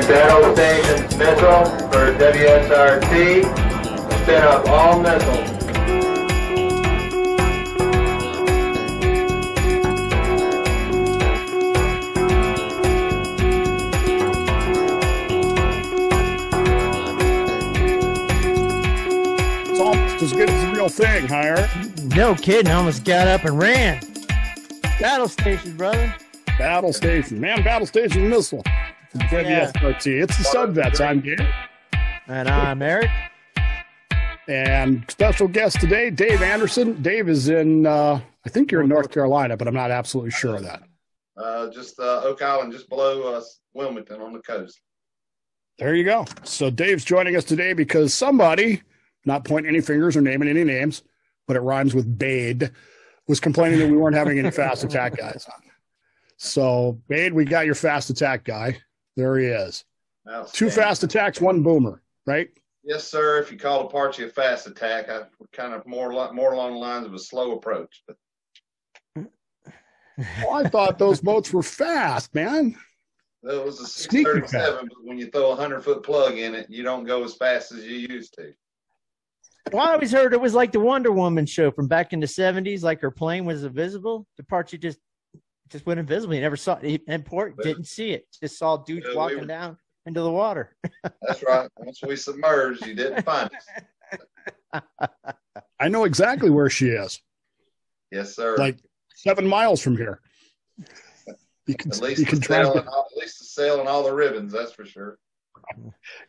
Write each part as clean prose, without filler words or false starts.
Battle Station missile for WSRT. Spin up all missiles. It's almost as good as the real thing, Hire. No kidding. I almost got up and ran. Battle station, brother. Battle station. Man, battle station missile. WSRT. It's the Subvets. I'm Gary. And I'm Eric. And special guest today, Dave Anderson. Dave is in, I think you're in North Carolina, but I'm not absolutely sure of that. Just Oak Island, just below Wilmington on the coast. There you go. So Dave's joining us today because somebody, not pointing any fingers or naming any names, but it rhymes with Bade, was complaining that we weren't having any fast attack guys on. So, Bade, we got your fast attack guy. There he is. Two fast attacks, one boomer, right? Yes, sir. If you call the Parche a fast attack, I kind of more along the lines of a slow approach. But well, I thought those boats were fast, man. It was a 637, but when you throw a 100-foot plug in it, you don't go as fast as you used to. Well, I always heard it was like the Wonder Woman show from back in the 70s, like her plane was invisible. The Parche just went invisible. You never saw it. And Port didn't see it. Just saw dudes walking down into the water. That's right. Once we submerged, you didn't find us. I know exactly where she is. Yes, sir. Like 7 miles from here. At least the sail and all the ribbons, that's for sure.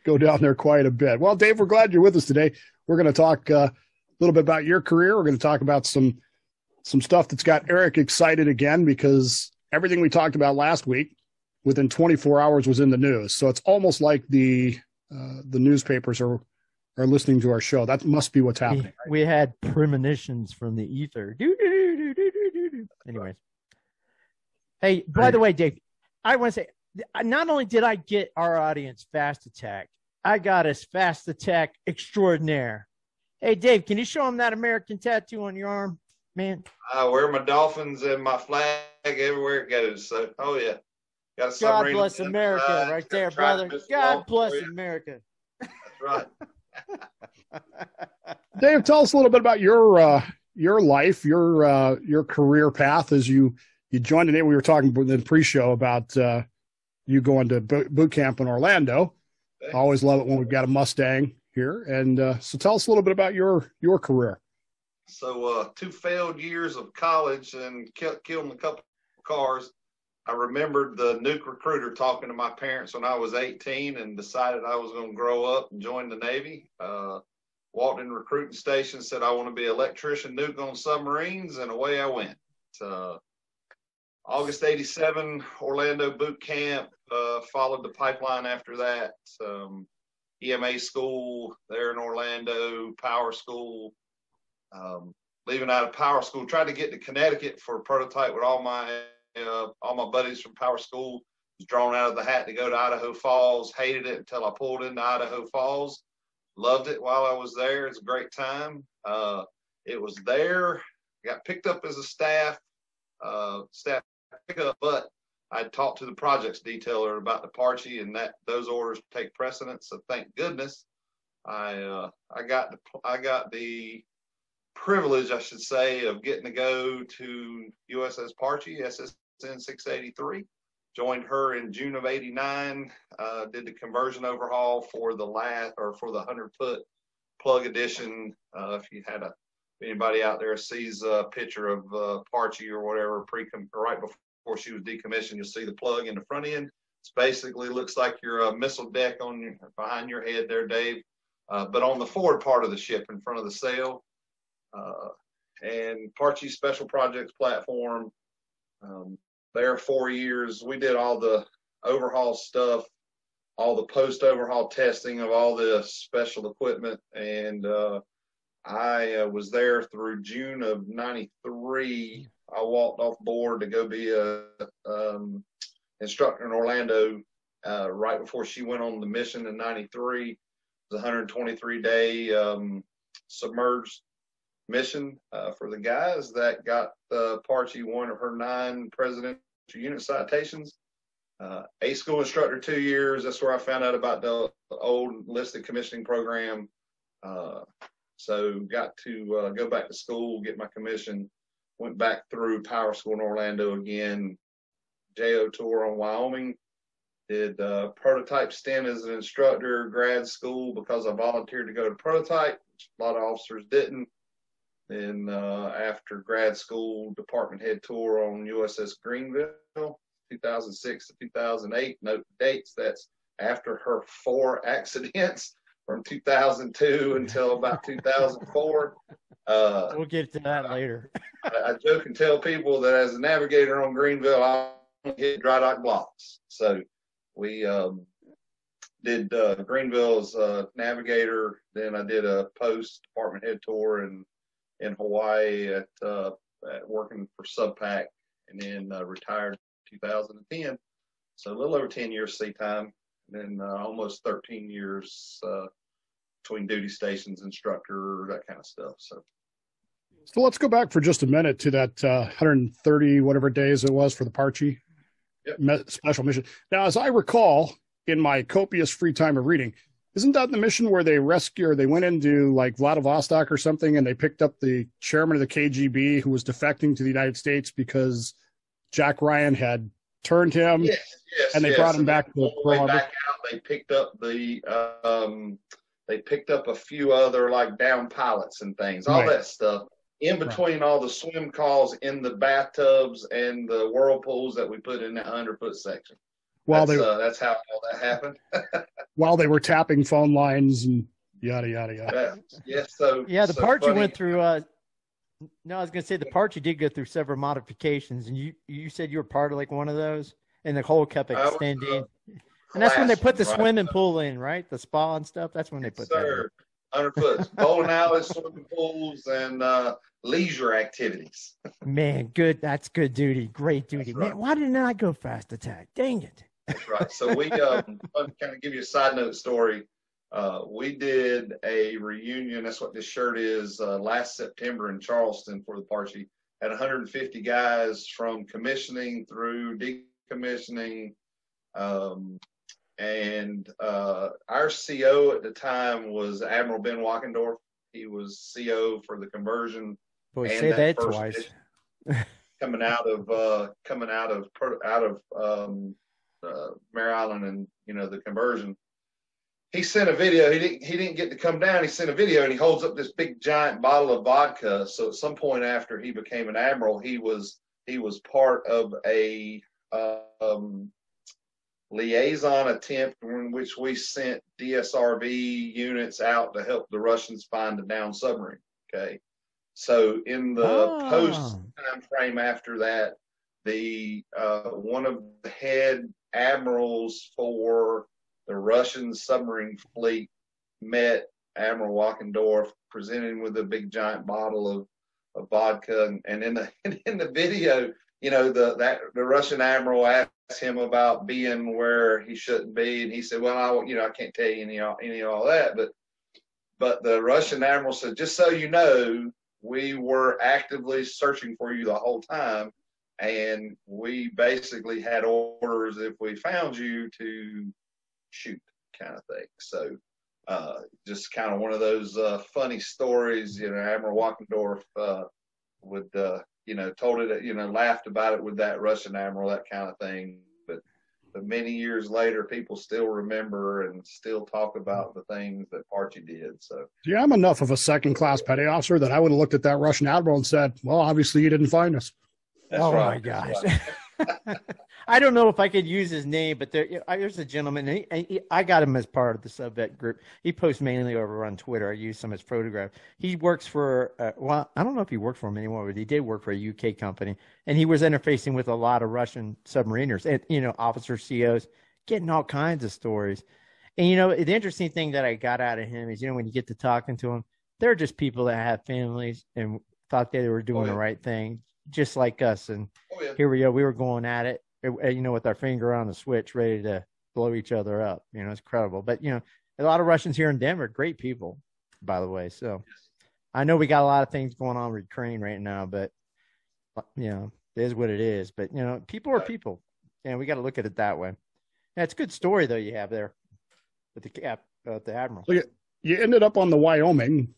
Go down there quite a bit. Well, Dave, we're glad you're with us today. We're going to talk a little bit about your career. We're going to talk about some stuff that's got Eric excited again, because everything we talked about last week within 24 hours was in the news. So it's almost like the newspapers are listening to our show. That must be what's happening. We had premonitions from the ether. Anyways. Hey, by the way, Dave, I want to say, not only did I get our audience fast attack, I got us fast attack extraordinaire. Hey, Dave, can you show them that American tattoo on your arm, man? I wear my dolphins and my flag everywhere it goes. So, oh yeah, got a God bless America, right there, brother. God bless America. That's right. Dave, tell us a little bit about your life, your career path as you joined the Navy. We were talking in the pre-show about you going to boot camp in Orlando. I always love it when we've got a Mustang here. And so tell us a little bit about your career. So 2 failed years of college and killed a couple of cars. I remembered the nuke recruiter talking to my parents when I was 18 and decided I was going to grow up and join the Navy. Walked in recruiting station, said I want to be an electrician nuke on submarines, and away I went. August 87, Orlando boot camp, followed the pipeline after that. EMA school there in Orlando, power school. Leaving out of power school, tried to get to Connecticut for a prototype with all my buddies from power school. Was drawn out of the hat to go to Idaho Falls. Hated it until I pulled into Idaho Falls. Loved it while I was there. It's a great time. It was there. Got picked up as a staff pickup, but I talked to the projects detailer about the Parche, and those orders take precedence. So thank goodness I got the privilege, I should say, of getting to go to USS Parche SSN-683. Joined her in June of '89. Did the conversion overhaul for the 100-foot plug edition. If anybody out there sees a picture of Parche or whatever right before she was decommissioned, you'll see the plug in the front end. It basically looks like your missile deck behind your head there, Dave, but on the forward part of the ship in front of the sail. And Parche Special Projects platform. There 4 years, we did all the overhaul stuff, all the post-overhaul testing of all the special equipment, and I was there through June of '93. I walked off board to go be a instructor in Orlando right before she went on the mission in '93. It was a 123-day submerged mission for the guys that got Parche one of her 9 presidential unit citations. A school instructor 2 years. That's where I found out about the old enlisted commissioning program. So got to go back to school, get my commission. Went back through power school in Orlando again. JO tour on Wyoming. Did prototype stint as an instructor, grad school, because I volunteered to go to prototype, which a lot of officers didn't. Then after grad school, department head tour on USS Greenville, 2006 to 2008. Note the dates. That's after her 4 accidents from 2002 until about 2004. We'll get to that later. I joke and tell people that as a navigator on Greenville, I hit dry dock blocks. So we did Greenville as a navigator. Then I did a post department head tour in Hawaii at working for Subpac, and then retired in 2010. So a little over 10 years sea time, and then almost 13 years between duty stations, instructor, that kind of stuff. So let's go back for just a minute to that 130 whatever days it was for the Parche special mission. Now, as I recall, in my copious free time of reading, isn't that the mission where they went into like Vladivostok or something, and they picked up the chairman of the KGB who was defecting to the United States because Jack Ryan had turned him, and they brought him back to Pearl Harbor. They picked up a few other like down pilots and things, all that stuff. In between all the swim calls in the bathtubs and the whirlpools that we put in that 100-foot section. That's how all that happened. While they were tapping phone lines and yada, yada, yada. The Parche went through, I was going to say the Parche did go through several modifications, and you said you were part of like one of those, and the hole kept extending. And that's when they put the swimming pool in, right? The spa and stuff. That's when they put that in. 100 foot bowling alleys, swimming pools, and leisure activities. Man, good. That's good duty. Great duty. That's man, why didn't I go fast attack? Dang it. That's right. So we kind of give you a side note story. We did a reunion. That's what this shirt is. Last September in Charleston for the Parche. Had 150 guys from commissioning through decommissioning. And our CO at the time was Admiral Ben Wackendorf. He was CO for the conversion. Boy, say that twice. coming out of Mare Island and the conversion. He sent a video. He didn't get to come down. He sent a video, and he holds up this big giant bottle of vodka. So at some point after he became an admiral, he was part of a liaison attempt in which we sent DSRV units out to help the Russians find a downed submarine. Okay. So in the post time frame after that, the one of the head admirals for the Russian submarine fleet met Admiral Wackendorf, presented him with a big giant bottle of vodka, and in the video, the Russian admiral asked him about being where he shouldn't be, and he said, "Well, I can't tell you any of all that." But the Russian admiral said, "Just so you know, we were actively searching for you the whole time, and we basically had orders if we found you to shoot," kind of thing. So just kind of one of those funny stories. Admiral Wackendorf would told it, laughed about it with that Russian admiral, that kind of thing. But many years later, people still remember and still talk about the things that Parche did. So yeah, I'm enough of a second-class petty officer that I would have looked at that Russian admiral and said, "Well, obviously you didn't find us." That's right. My gosh. Right. I don't know if I could use his name, but there's a gentleman. I got him as part of the subvet group. He posts mainly over on Twitter. I use some of his photographs. He works for, I don't know if he worked for him anymore, but he did work for a UK company. And he was interfacing with a lot of Russian submariners and, officers, COs, getting all kinds of stories. And, the interesting thing that I got out of him is, when you get to talking to him, they're just people that have families and thought they were doing the right thing, just like us. And here we go. We were going at it, with our finger on the switch, ready to blow each other up. It's incredible. But, a lot of Russians here in Denver, great people, by the way. So I know we got a lot of things going on with Ukraine right now, but, it is what it is. But, people are people. Yeah, we got to look at it that way. Yeah, it's a good story though you have there with the admiral. So you ended up on the Wyoming.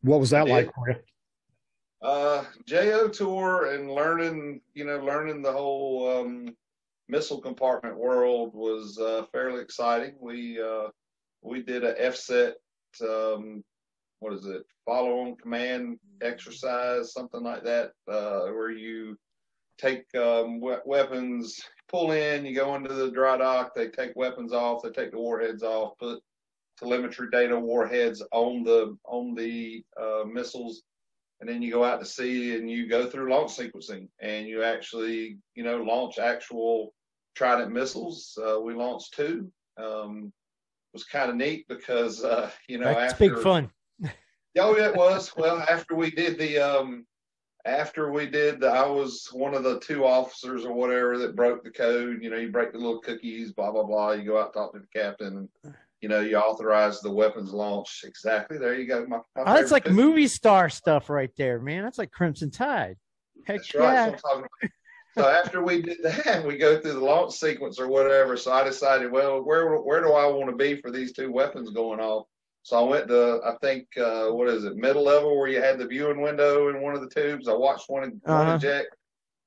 What was that like for you? JO tour and learning the whole missile compartment world was fairly exciting. We did a FSET, follow on command exercise, something like that, where you take weapons, pull in, you go into the dry dock, they take weapons off, they take the warheads off, put telemetry data warheads on the missiles, and then you go out to sea and you go through launch sequencing and you actually, launch actual Trident missiles. We launched 2. It was kind of neat because, That's after big fun. Oh, yeah, it was. Well, after we did I was one of the 2 officers or whatever that broke the code. You break the little cookies, blah, blah, blah. You go out, talk to the captain, and, you authorize the weapons launch. Exactly. There you go. That's like movie star stuff right there, man. That's like Crimson Tide. Heck That's yeah. right. That's what I'm talking about. So after we did that, we go through the launch sequence or whatever. So I decided, well, where do I want to be for these 2 weapons going off? So I went to, I think, middle level where you had the viewing window in one of the tubes. I watched one eject,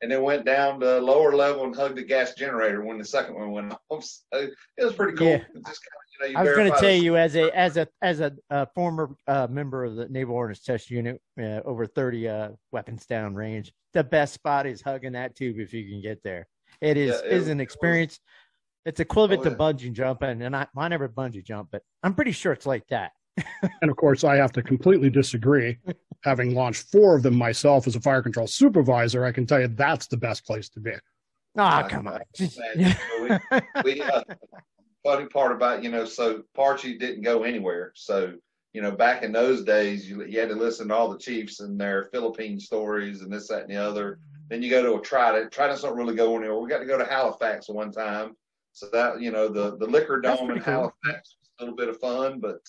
and then went down to lower level and hugged the gas generator when the second one went off. So it was pretty cool. Yeah. Just kind of, I was going to tell you, as a former member of the Naval Ordnance Test Unit, over 30 weapons down range, the best spot is hugging that tube if you can get there. It is an experience. It's equivalent to bungee jumping, and I never bungee jump, but I'm pretty sure it's like that. And of course, I have to completely disagree. Having launched 4 of them myself as a fire control supervisor, I can tell you that's the best place to be. Come on. Funny part about, so Parche didn't go anywhere. So, back in those days, you had to listen to all the chiefs and their Philippine stories and this, that, and the other. Then you go to a Trident. Tridents don't really go anywhere. We got to go to Halifax one time. So that, the liquor dome in Halifax was a little bit of fun, but,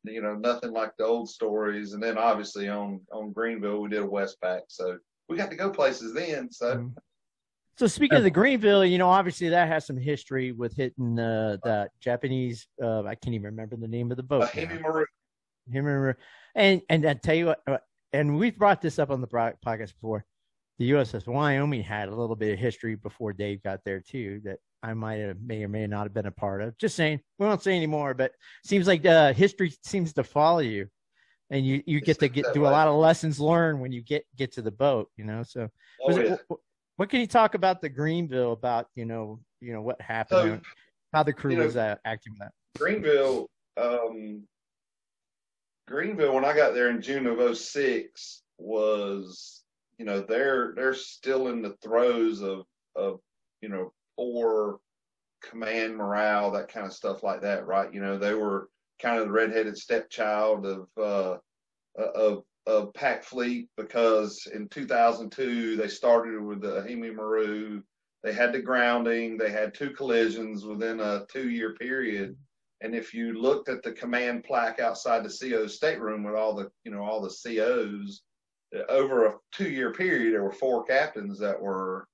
nothing like the old stories. And then obviously on Greenville, we did a Westpac. So we got to go places then. So speaking of the Greenville, obviously that has some history with hitting the Japanese, I can't even remember the name of the boat. Himimaru. And I tell you what, and we've brought this up on the podcast before, the USS Wyoming had a little bit of history before Dave got there too, that I may or may not have been a part of. Just saying, we won't say anymore, but it seems like history seems to follow you, and you get to do a lot of lessons learned when you get to the boat, So, what can you talk about the Greenville? About what happened, how the crew was acting with that? Greenville, when I got there in June of 2006, was they're still in the throes of poor command morale, that kind of stuff like that, right? They were kind of the redheaded stepchild of Pac Fleet, because in 2002 they started with the Himimaru. They had the grounding. They had 2 collisions within a 2-year period. And if you looked at the command plaque outside the CO's stateroom with all the COs, over a 2-year period, there were 4 captains that were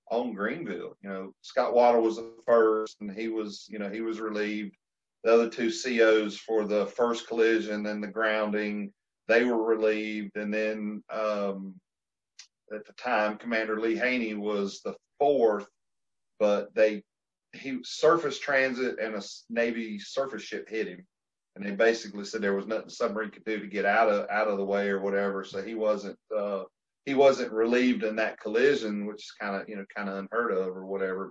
on Greenville. Scott Waddle was the first, and he was relieved. The other 2 COs for the first collision and the grounding, they were relieved. And then at the time, Commander Lee Haney was the 4th, but he surface transit and a Navy surface ship hit him, and they basically said there was nothing the submarine could do to get out of the way or whatever. So he wasn't relieved in that collision, which is kind of unheard of or whatever.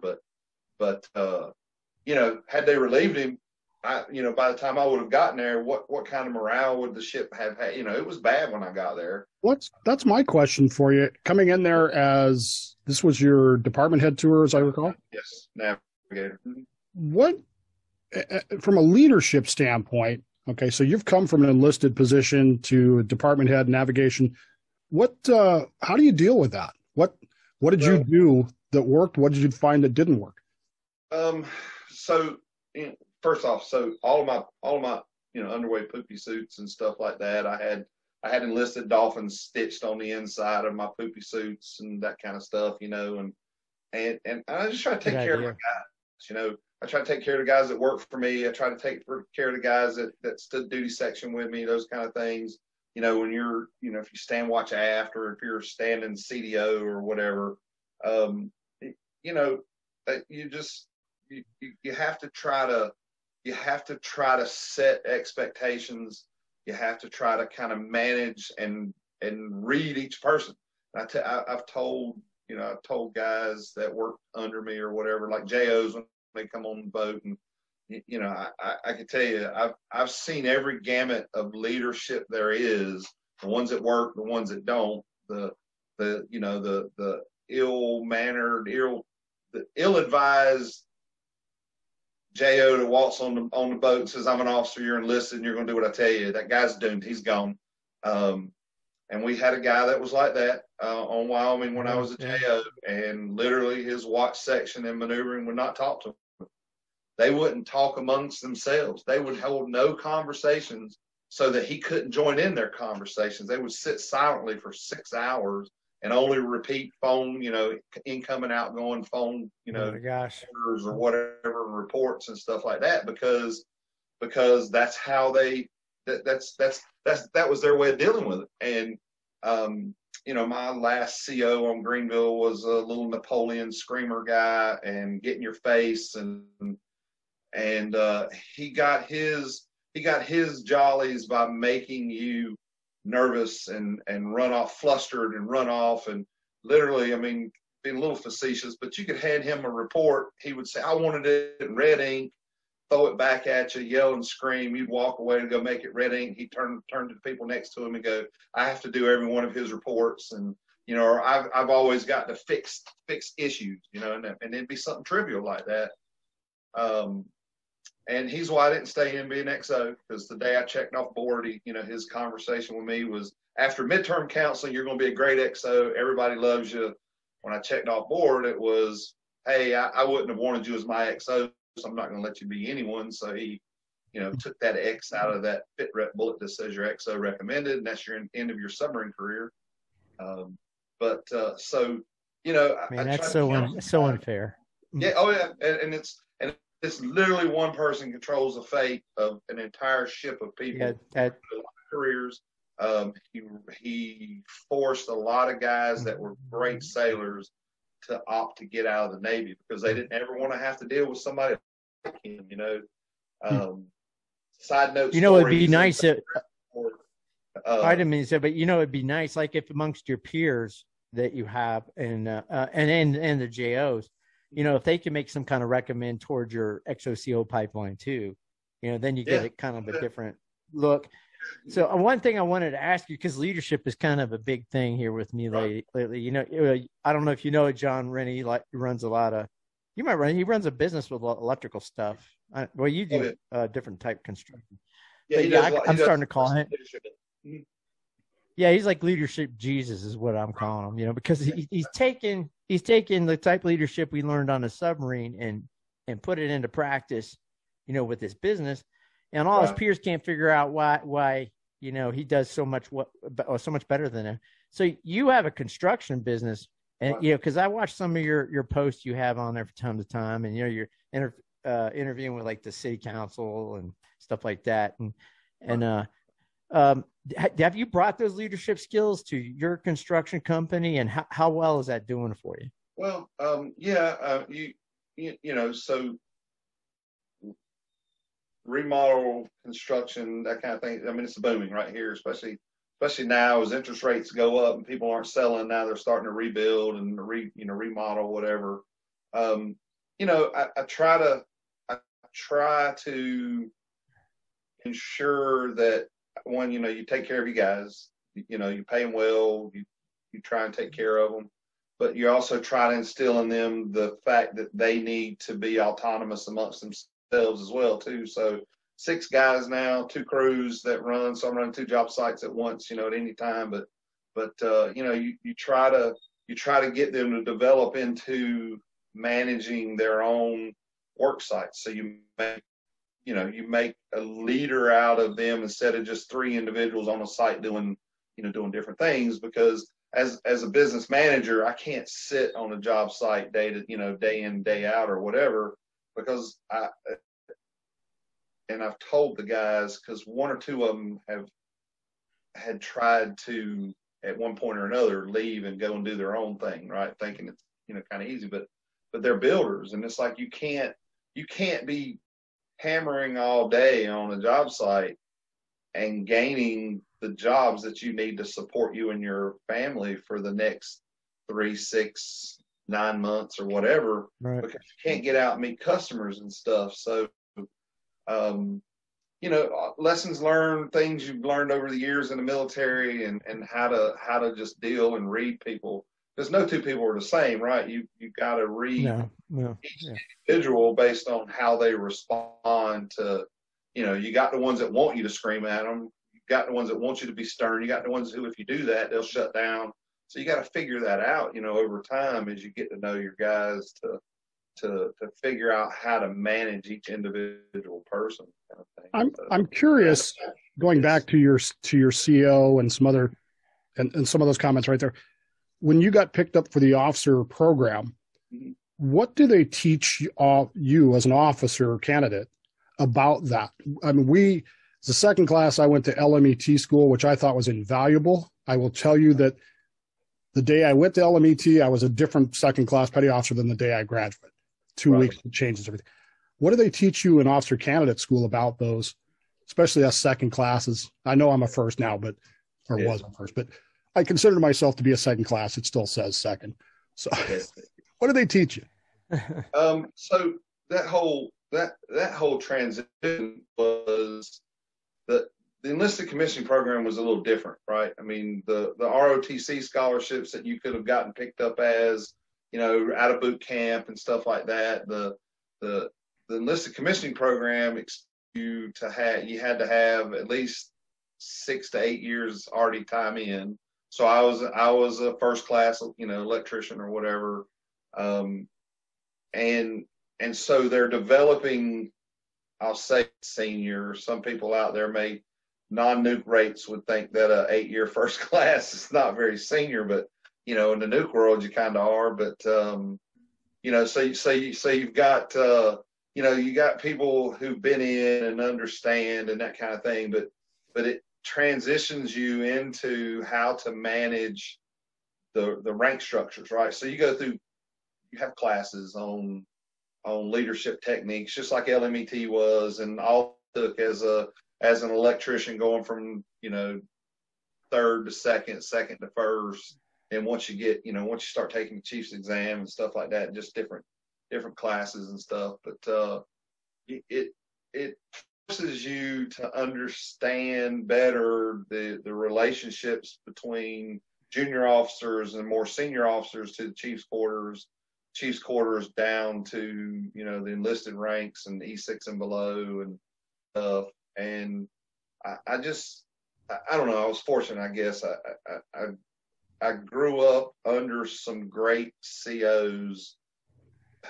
But had they relieved him, by the time I would have gotten there, what kind of morale would the ship have had? It was bad when I got there. That's my question for you. Coming in there, as this was your department head tour, as I recall? Yes, navigator. What, from a leadership standpoint, okay, so you've come from an enlisted position to department head navigation. How do you deal with that? What did you do that worked? What did you find that didn't work? So first off, so all of my underway poopy suits and stuff like that, I had enlisted dolphins stitched on the inside of my poopy suits and that kind of stuff, and and I just try to take care of my guys. You know, I try to take care of the guys that work for me. I try to take care of the guys that stood duty section with me, those kind of things. You know, when you're, you know, if you stand watch aft or if you're standing CDO or whatever, you know, you have to try to set expectations. You have to try to kind of manage and read each person. I've told guys that work under me or whatever, like JOs when they come on the boat, and you know, I can tell you, I've seen every gamut of leadership there is. The ones that work, the ones that don't. The ill-mannered, the ill-advised JO that walks on the boat and says, "I'm an officer, you're enlisted, and you're going to do what I tell you." That guy's doomed. He's gone. And we had a guy that was like that on Wyoming when I was a JO, and literally his watch section and maneuvering would not talk to him. They wouldn't talk amongst themselves. They would hold no conversations so that he couldn't join in their conversations. They would sit silently for 6 hours and only repeat phone, you know, incoming, outgoing phone, you know, orders or whatever, reports and stuff like that, because that's how that was their way of dealing with it. And you know, my last CO on Greenville was a little Napoleon screamer guy and get in your face, and he got his jollies by making you nervous and run off, flustered and run off. And literally, I mean, being a little facetious, but you could hand him a report. He would say, "I wanted it in red ink," throw it back at you, yell and scream. You'd walk away to go make it red ink. He'd turn to the people next to him and go, "I have to do every one of his reports." And, you know, or I've always got to fix issues, you know, and it'd be something trivial like that. And he's why I didn't stay in being XO, because the day I checked off board, his conversation with me was, after midterm counseling, you're going to be a great XO. Everybody loves you. When I checked off board, it was, "Hey, I wouldn't have wanted you as my XO, so I'm not going to let you be anyone." So he, took that X out of that fit rep bullet that says your XO recommended, and that's your end of your submarine career. So, Man, that's so unfair. Yeah. Oh yeah. And it's literally one person controls the fate of an entire ship of people. Yeah, careers. He forced a lot of guys that were great sailors to opt to get out of the Navy because they didn't ever want to have to deal with somebody like him, Side note, it'd be nice if I didn't mean to say, but it'd be nice, like if amongst your peers that you have and the JOs, if they can make some kind of recommend towards your XOCO pipeline too, then you get kind of a different look. So one thing I wanted to ask you, because leadership is kind of a big thing here with me lately. I don't know if you know John Rennie, he runs a lot of. You might run. He runs a business with electrical stuff. You do different type construction. Yeah, I'm starting to call him. Yeah, he's like leadership Jesus is what I'm calling him. Because he's taking the type of leadership we learned on the submarine and put it into practice, with his business. And all his peers can't figure out why he does so much better than him. So you have a construction business, and because I watch some of your posts you have on there from time to time, and you're interviewing with like the city council and stuff like that. And have you brought those leadership skills to your construction company, and how well is that doing for you? Well, so remodel, construction, that kind of thing. I mean, it's booming right here, especially now as interest rates go up and people aren't selling. Now they're starting to rebuild and remodel, whatever. I try to ensure that when you take care of you guys, you pay them well, you try and take care of them, but you also try to instill in them the fact that they need to be autonomous amongst themselves as well too. So 6 guys now, 2 crews that run. So I'm running 2 job sites at once, at any time. But you try to get them to develop into managing their own work sites. So you make a leader out of them instead of just 3 individuals on a site doing different things, because as a business manager, I can't sit on a job site day in, day out or whatever, because I've told the guys, because one or two of them had tried to at one point or another leave and go and do their own thing, right? Thinking it's, kind of easy, but they're builders, and it's like you can't be hammering all day on a job site and gaining the jobs that you need to support you and your family for the next 3, 6, 9 months or whatever, right, because you can't get out and meet customers and stuff. So, lessons learned, things you've learned over the years in the military, and how to just deal and read people. Because no two people are the same, right? You got to read each individual based on how they respond to, you got the ones that want you to scream at them. You got the ones that want you to be stern. You got the ones who, if you do that, they'll shut down. So you got to figure that out, over time as you get to know your guys to figure out how to manage each individual person. Kind of thing. I'm curious, going back to your CO and some other and some of those comments right there. When you got picked up for the officer program, what do they teach you as an officer candidate about that? I mean, as a second class, I went to LMET school, which I thought was invaluable. I will tell you that the day I went to LMET, I was a different second class petty officer than the day I graduated. 2 weeks, it changes everything. What do they teach you in officer candidate school about those, especially as second classes? I know I'm a first now, was a first, but I consider myself to be a second class. It still says second. So what do they teach you? So that whole transition was the Enlisted Commissioning Program was a little different, right? I mean, the ROTC scholarships that you could have gotten picked up as, out of boot camp and stuff like that. The Enlisted Commissioning Program, you had to have at least 6 to 8 years already time in. So I was a first class, electrician or whatever. And so they're developing, I'll say senior. Some people out there non-nuke rates would think that a 8-year first class is not very senior, but, in the nuke world, you kind of are. But, so you've got, you got people who've been in and understand and that kind of thing, but it transitions you into how to manage the rank structures, right? So you have classes on leadership techniques, just like LMET was, and all took as an electrician going from, third to second to first. And once you start taking the chief's exam and stuff like that, just different classes and stuff. But it forces you to understand better the relationships between junior officers and more senior officers to the chief's quarters down to, the enlisted ranks and E6 and below and stuff. And I don't know, I was fortunate, I guess. I grew up under some great COs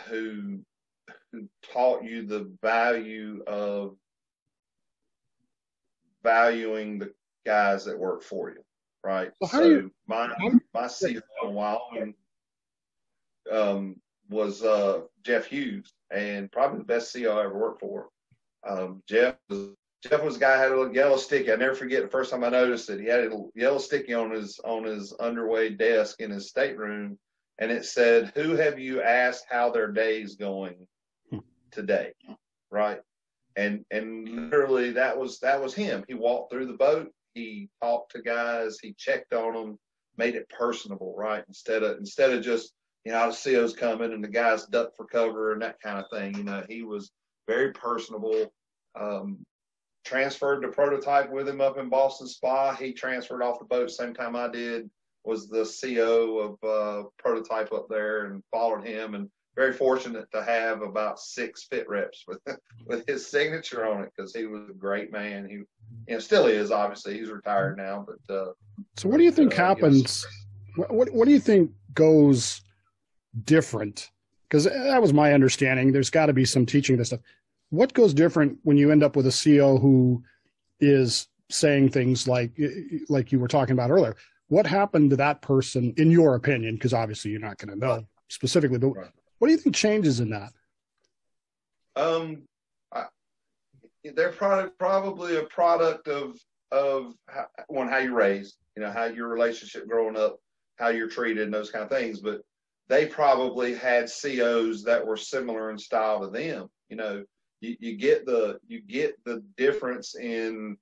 who taught you the value of valuing the guys that work for you, right? So my CO in Wyoming was Jeff Hughes, and probably the best CO I ever worked for. Jeff was a guy who had a little yellow sticky. I never forget the first time I noticed it. He had a yellow sticky on his underway desk in his stateroom, and it said, "Who have you asked how their day's going today?" Right? And literally that was him. He walked through the boat. He talked to guys. He checked on them, made it personable, right? Instead of just, the CO's coming and the guys duck for cover and that kind of thing. He was very personable. Transferred to prototype with him up in Boston Spa. He transferred off the boat same time I did, was the CO of prototype up there, and followed him, and very fortunate to have about 6 fit reps with his signature on it, because he was a great man. He still is, obviously. He's retired now. But so what do you think happens? What do you think goes different? Because that was my understanding. There's got to be some teaching this stuff. What goes different when you end up with a CO who is saying things like you were talking about earlier? What happened to that person, in your opinion? Because obviously you're not going to know specifically, but what do you think changes in that? They're probably a product of how you're raised, how your relationship growing up, how you're treated, and those kind of things. But they probably had COs that were similar in style to them. You get the difference in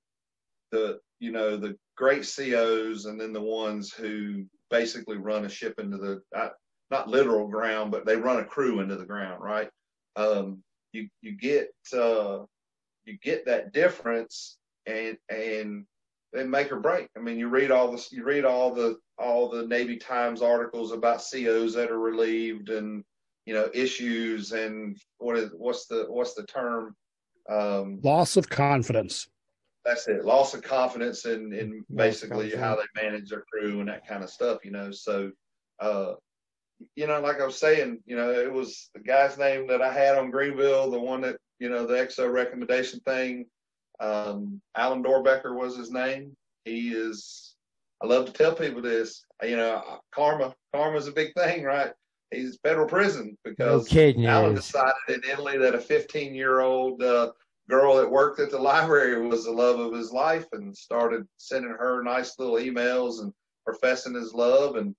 the great COs and then the ones who basically run a ship into the not literal ground, but they run a crew into the ground, right? You get that difference, and they make or break. I mean, you read all the Navy Times articles about COs that are relieved, and issues, and what's the term? Loss of confidence. That's it. Loss of confidence in basically how they manage their crew and that kind of stuff. So like I was saying, it was the guy's name that I had on Greenville, the one that, the XO recommendation thing. Alan Dorbecker was his name. He is, I love to tell people this, karma's a big thing, right? He's federal prison because Alan decided in Italy that a 15-year-old girl that worked at the library was the love of his life, and started sending her nice little emails and professing his love. And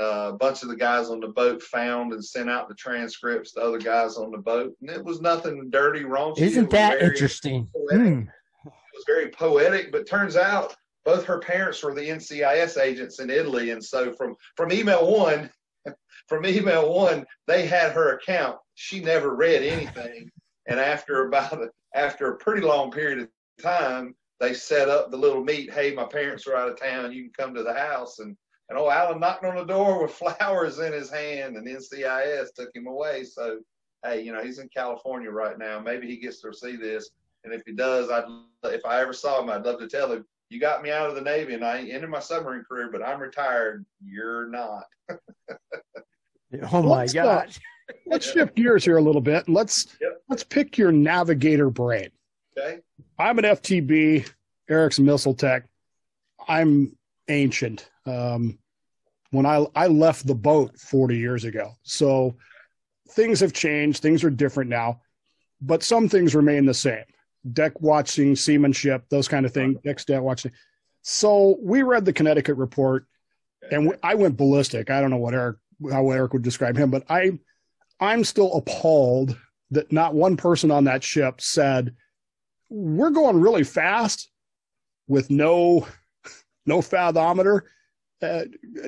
a bunch of the guys on the boat found and sent out the transcripts to other guys on the boat. And it was nothing dirty, raunchy. Isn't that interesting? It was very poetic, but turns out both her parents were the NCIS agents in Italy. And so from email one, they had her account. She never read anything. And after a pretty long period of time, they set up the little meet. Hey, my parents are out of town. You can come to the house. And Alan knocked on the door with flowers in his hand, and NCIS took him away. So, hey, he's in California right now. Maybe he gets to see this. And if he does, if I ever saw him, I'd love to tell him, you got me out of the Navy and I ended my submarine career, but I'm retired. You're not. Oh my gosh. Let's shift gears here a little bit. Let's pick your navigator brain. Okay. I'm an FTB, Eric's a missile tech. I'm ancient. When I left the boat 40 years ago. So things have changed. Things are different now, but some things remain the same. Deck watching, seamanship, those kind of things, deck stat watching. So we read the Connecticut report, and I went ballistic. I don't know how Eric would describe him, but I'm still appalled that not one person on that ship said, we're going really fast with no fathometer.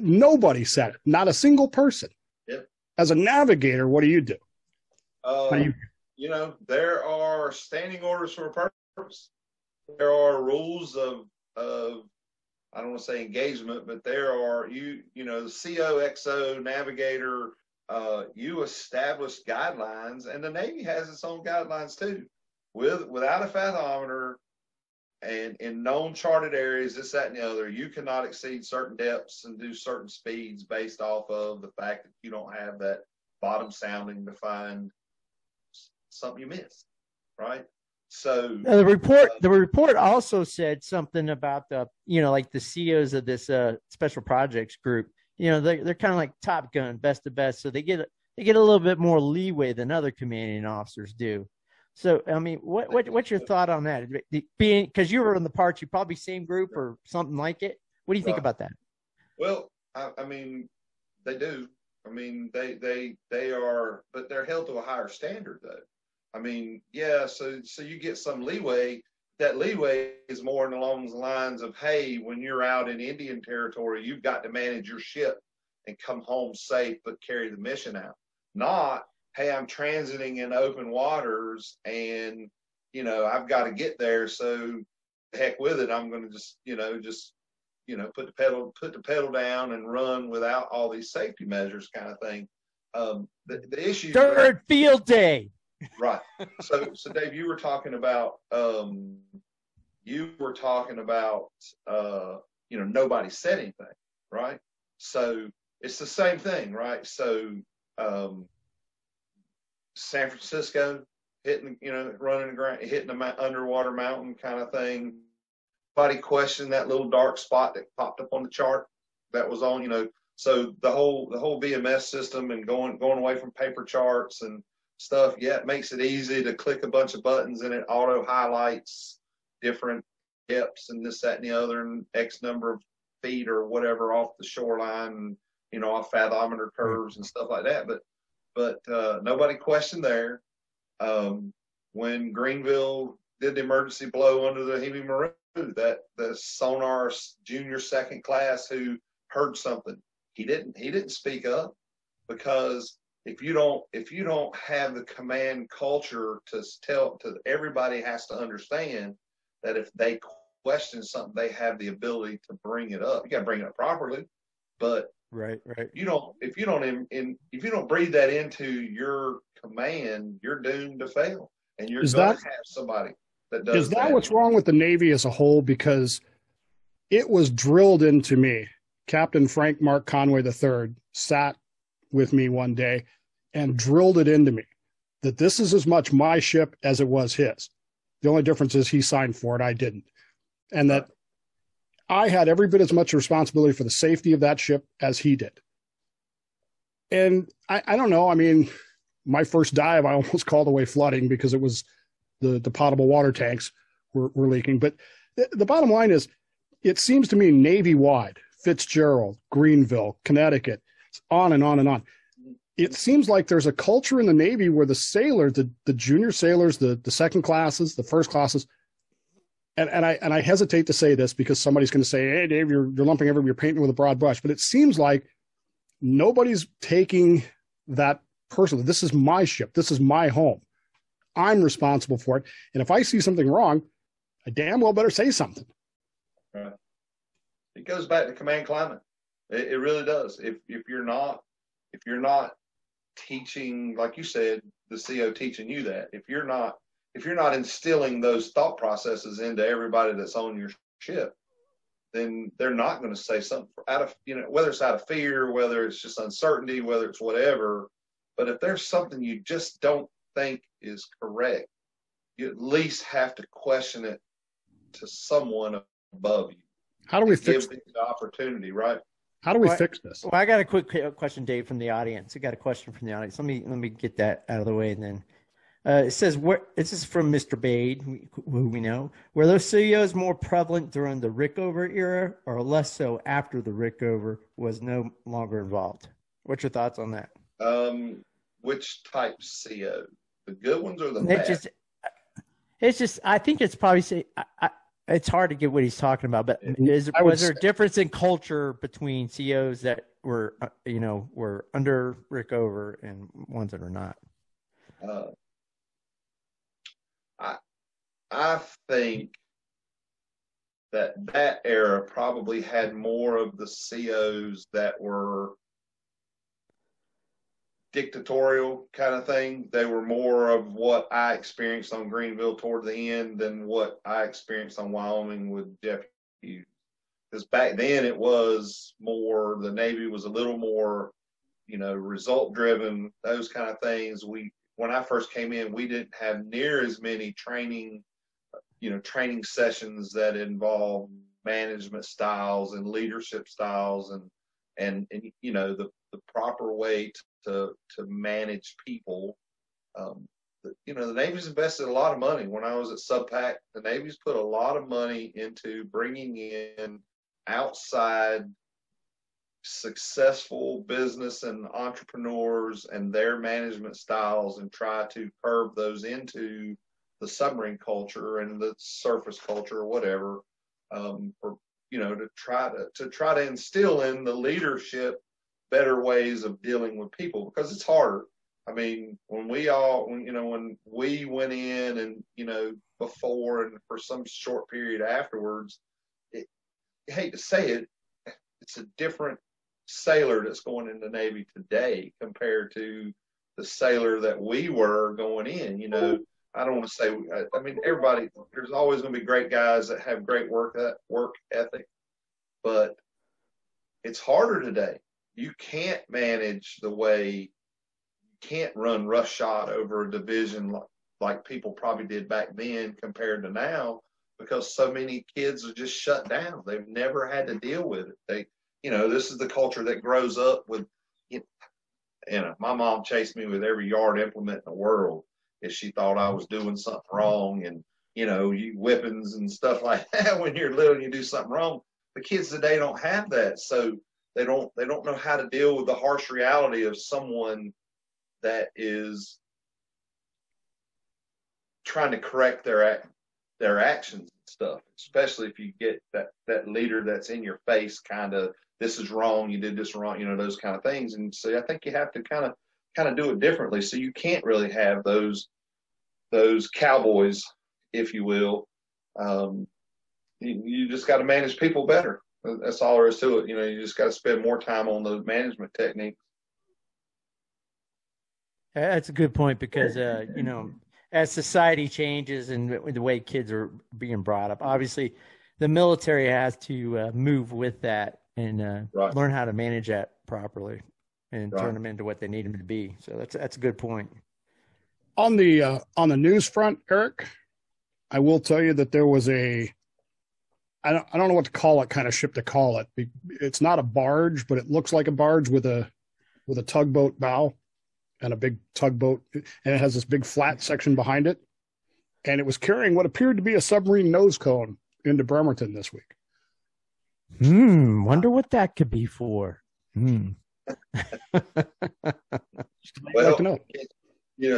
Nobody said it. Not a single person. Yep. As a navigator, what do you do? There are standing orders for a purpose. There are rules of I don't want to say engagement, but there are the CO, XO, navigator. You establish guidelines, and the Navy has its own guidelines too. Without a fathometer, and in known charted areas, this, that, and the other, you cannot exceed certain depths and do certain speeds based off of the fact that you don't have that bottom sounding to find something you missed, right? So the report also said something about the COs of this special projects group. They're kind of like Top Gun, best of best, so they get a little bit more leeway than other commanding officers do. So, I mean, what's your thought on that? Being, because you were in the Parche, probably same group or something like it. What do you think about that? Well, I mean, they do. I mean, they are, but they're held to a higher standard, though. I mean, yeah. So you get some leeway. That leeway is more along the lines of, hey, when you're out in Indian territory, you've got to manage your ship and come home safe, but carry the mission out. Not, hey, I'm transiting in open waters and, I've got to get there. So heck with it. I'm going to just put the pedal down and run without all these safety measures kind of thing. The issue. Third field day. Right. So Dave, you were talking about, nobody said anything, right? So it's the same thing, right? So, San Francisco hitting the ground, hitting the underwater mountain kind of thing. Nobody questioned that little dark spot that popped up on the chart. that was on, you know, so the whole VMS system and going away from paper charts and stuff, yeah, it makes it easy to click a bunch of buttons and it auto highlights different depths and this, that, and the other, and X number of feet or whatever off the shoreline, and, you know, off fathometer curves and stuff like that. But nobody questioned there. When Greenville did the emergency blow under the heavy maroon, that the sonar junior second class who heard something, he didn't speak up, because if you don't have the command culture to everybody has to understand that if they question something, they have the ability to bring it up. You got to bring it up properly, but right. if you don't breathe that into your command, you're doomed to fail, and you're going to have somebody that does. Is that what's wrong with the Navy as a whole? Because it was drilled into me. Captain Frank Mark Conway III sat with me one day and drilled it into me that this is as much my ship as it was his. The only difference is he signed for it, I didn't. And that I had every bit as much responsibility for the safety of that ship as he did. And I don't know. I mean, my first dive, I almost called away flooding because it was the potable water tanks were leaking. But the bottom line is, it seems to me Navy-wide, Fitzgerald, Greenville, Connecticut, on and on and on. It seems like there's a culture in the Navy where the sailors, the junior sailors, the second classes, the first classes, and I hesitate to say this because somebody's going to say, hey, Dave, you're lumping everybody, you're painting with a broad brush. But it seems like nobody's taking that personally. This is my ship. This is my home. I'm responsible for it. And if I see something wrong, I damn well better say something. Right. It goes back to command climate. It really does. If you're not teaching, like you said, the CO teaching you that, if you're not instilling those thought processes into everybody that's on your ship, then they're not going to say something out of, you know, whether it's out of fear, whether it's just uncertainty, whether it's whatever. But if there's something you just don't think is correct, you at least have to question it to someone above you. How do we fix the opportunity, right? How do we fix this? Well, I got a quick question, Dave, from the audience. I got a question from the audience. Let me get that out of the way, and then it says, this is from Mr. Bade, who we know. Were those CEOs more prevalent during the Rickover era, or less so after the Rickover was no longer involved? What's your thoughts on that? Which type CO? The good ones or the bad? It's just. I think it's probably. It's hard to get what he's talking about, but was there a difference in culture between COs that were, were under Rickover and ones that are not? I think that era probably had more of the COs that were dictatorial kind of thing. They were more of what I experienced on Greenville toward the end than what I experienced on Wyoming with Jeff Hughes. Because back then it was more, the Navy was a little more, result driven, those kind of things. When I first came in, we didn't have near as many training sessions that involved management styles and leadership styles and the proper way to manage people. The Navy's invested a lot of money. When I was at SubPac, the Navy's put a lot of money into bringing in outside successful business and entrepreneurs and their management styles, and try to curb those into the submarine culture and the surface culture or whatever, to try to instill in the leadership better ways of dealing with people, because it's harder. I mean, when we went in and, before and for some short period afterwards, I hate to say it, it's a different sailor that's going in the Navy today compared to the sailor that we were going in. I don't want to say, everybody, there's always going to be great guys that have great work ethic, but it's harder today. You can't manage the way, you can't run roughshod over a division like people probably did back then compared to now, because so many kids are just shut down. They've never had to deal with it. this is the culture that grows up with, my mom chased me with every yard implement in the world if she thought I was doing something wrong. And, you whippings and stuff like that when you're little and you do something wrong. The kids today don't have that. So they don't know how to deal with the harsh reality of someone that is trying to correct their actions and stuff, especially if you get that leader that's in your face, kind of, this is wrong, you did this wrong, those kind of things. And so I think you have to kind of do it differently. So you can't really have those cowboys, if you will. You just got to manage people better. That's all there is to it. You just got to spend more time on those management techniques. That's a good point because, as society changes and the way kids are being brought up, obviously the military has to move with that and learn how to manage that properly and turn them into what they need them to be. So that's a good point. On the news front, Eric, I will tell you that there was I don't know what to call it, kind of ship to call it. It's not a barge, but it looks like a barge with a tugboat bow and a big tugboat, and it has this big flat section behind it. And it was carrying what appeared to be a submarine nose cone into Bremerton this week. Wonder what that could be for. Well, like to know.